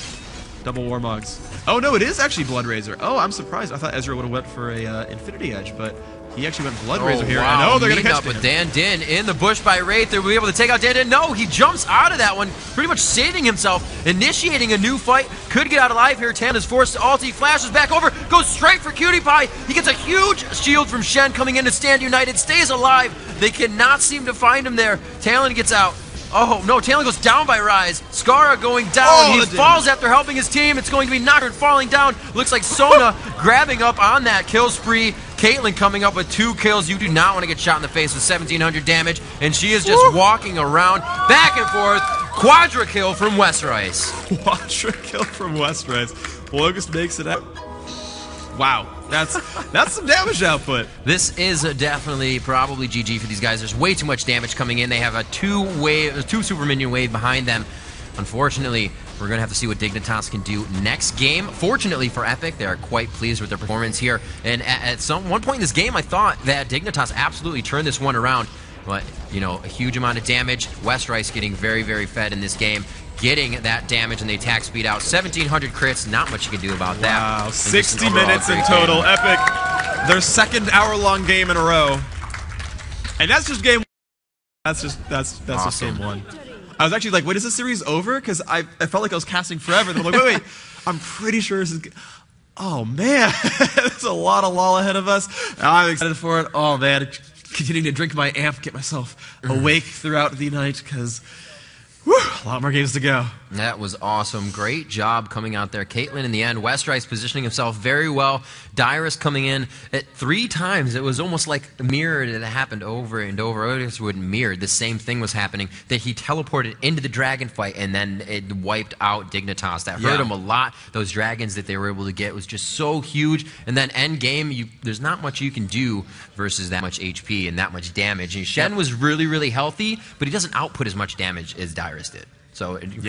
double Warmogs. Oh no, it is actually Bloodrazor. Oh, I'm surprised. I thought Ezreal would have went for a Infinity Edge, but he actually went Bloodrazor here. Wow. And oh, they're going to catch up with Dan Din in the bush by Wraith. They'll be able to take out Dan Din. No, he jumps out of that one, pretty much saving himself, initiating a new fight. Could get out alive here. Tan is forced to ult. He flashes back over, goes straight for Cutie Pie. He gets a huge shield from Shen coming in to stand united, stays alive. They cannot seem to find him there. Talon gets out. Oh, no, Talon goes down by Rise. Skara going down. Oh, he falls after helping his team. It's going to be Knocker falling down. Looks like Sona grabbing up on that kill spree. Caitlyn coming up with 2 kills. You do not want to get shot in the face with 1,700 damage. And she is just walking around back and forth. Quadra kill from Westrice. Quadra kill from Westrice. Locust makes it out. Wow, that's some damage output. This is definitely probably GG for these guys. There's way too much damage coming in. They have a 2 super minion wave behind them. Unfortunately, we're going to have to see what Dignitas can do next game. Fortunately for Epic, they are quite pleased with their performance here. And at one point in this game, I thought that Dignitas absolutely turned this one around. But, you know, a huge amount of damage. Westrice getting very, very fed in this game. Getting that damage and the attack speed out. 1,700 crits, not much you can do about that. Wow, 60 minutes in total. Game. Epic, their second hour-long game in a row. And that's just game one. That's awesome. Just game one. I was actually like, wait, is this series over? Because I felt like I was casting forever. And I'm like, wait, I'm pretty sure this is... Oh, man. There's a lot of LOL ahead of us. I'm excited for it. Oh, man. Continuing to drink my amp, get myself awake throughout the night, because... a lot more games to go. That was awesome. Great job coming out there. Caitlyn in the end. Westrice positioning himself very well. Dyrus coming in at 3 times. It was almost like mirrored. It happened over and over. Otis would mirrored. The same thing was happening. That he teleported into the dragon fight and then it wiped out Dignitas. That hurt him a lot. Those dragons that they were able to get was just so huge. And then end game, there's not much you can do versus that much HP and that much damage. And Shen was really, really healthy, but he doesn't output as much damage as Dyrus did. So it kind of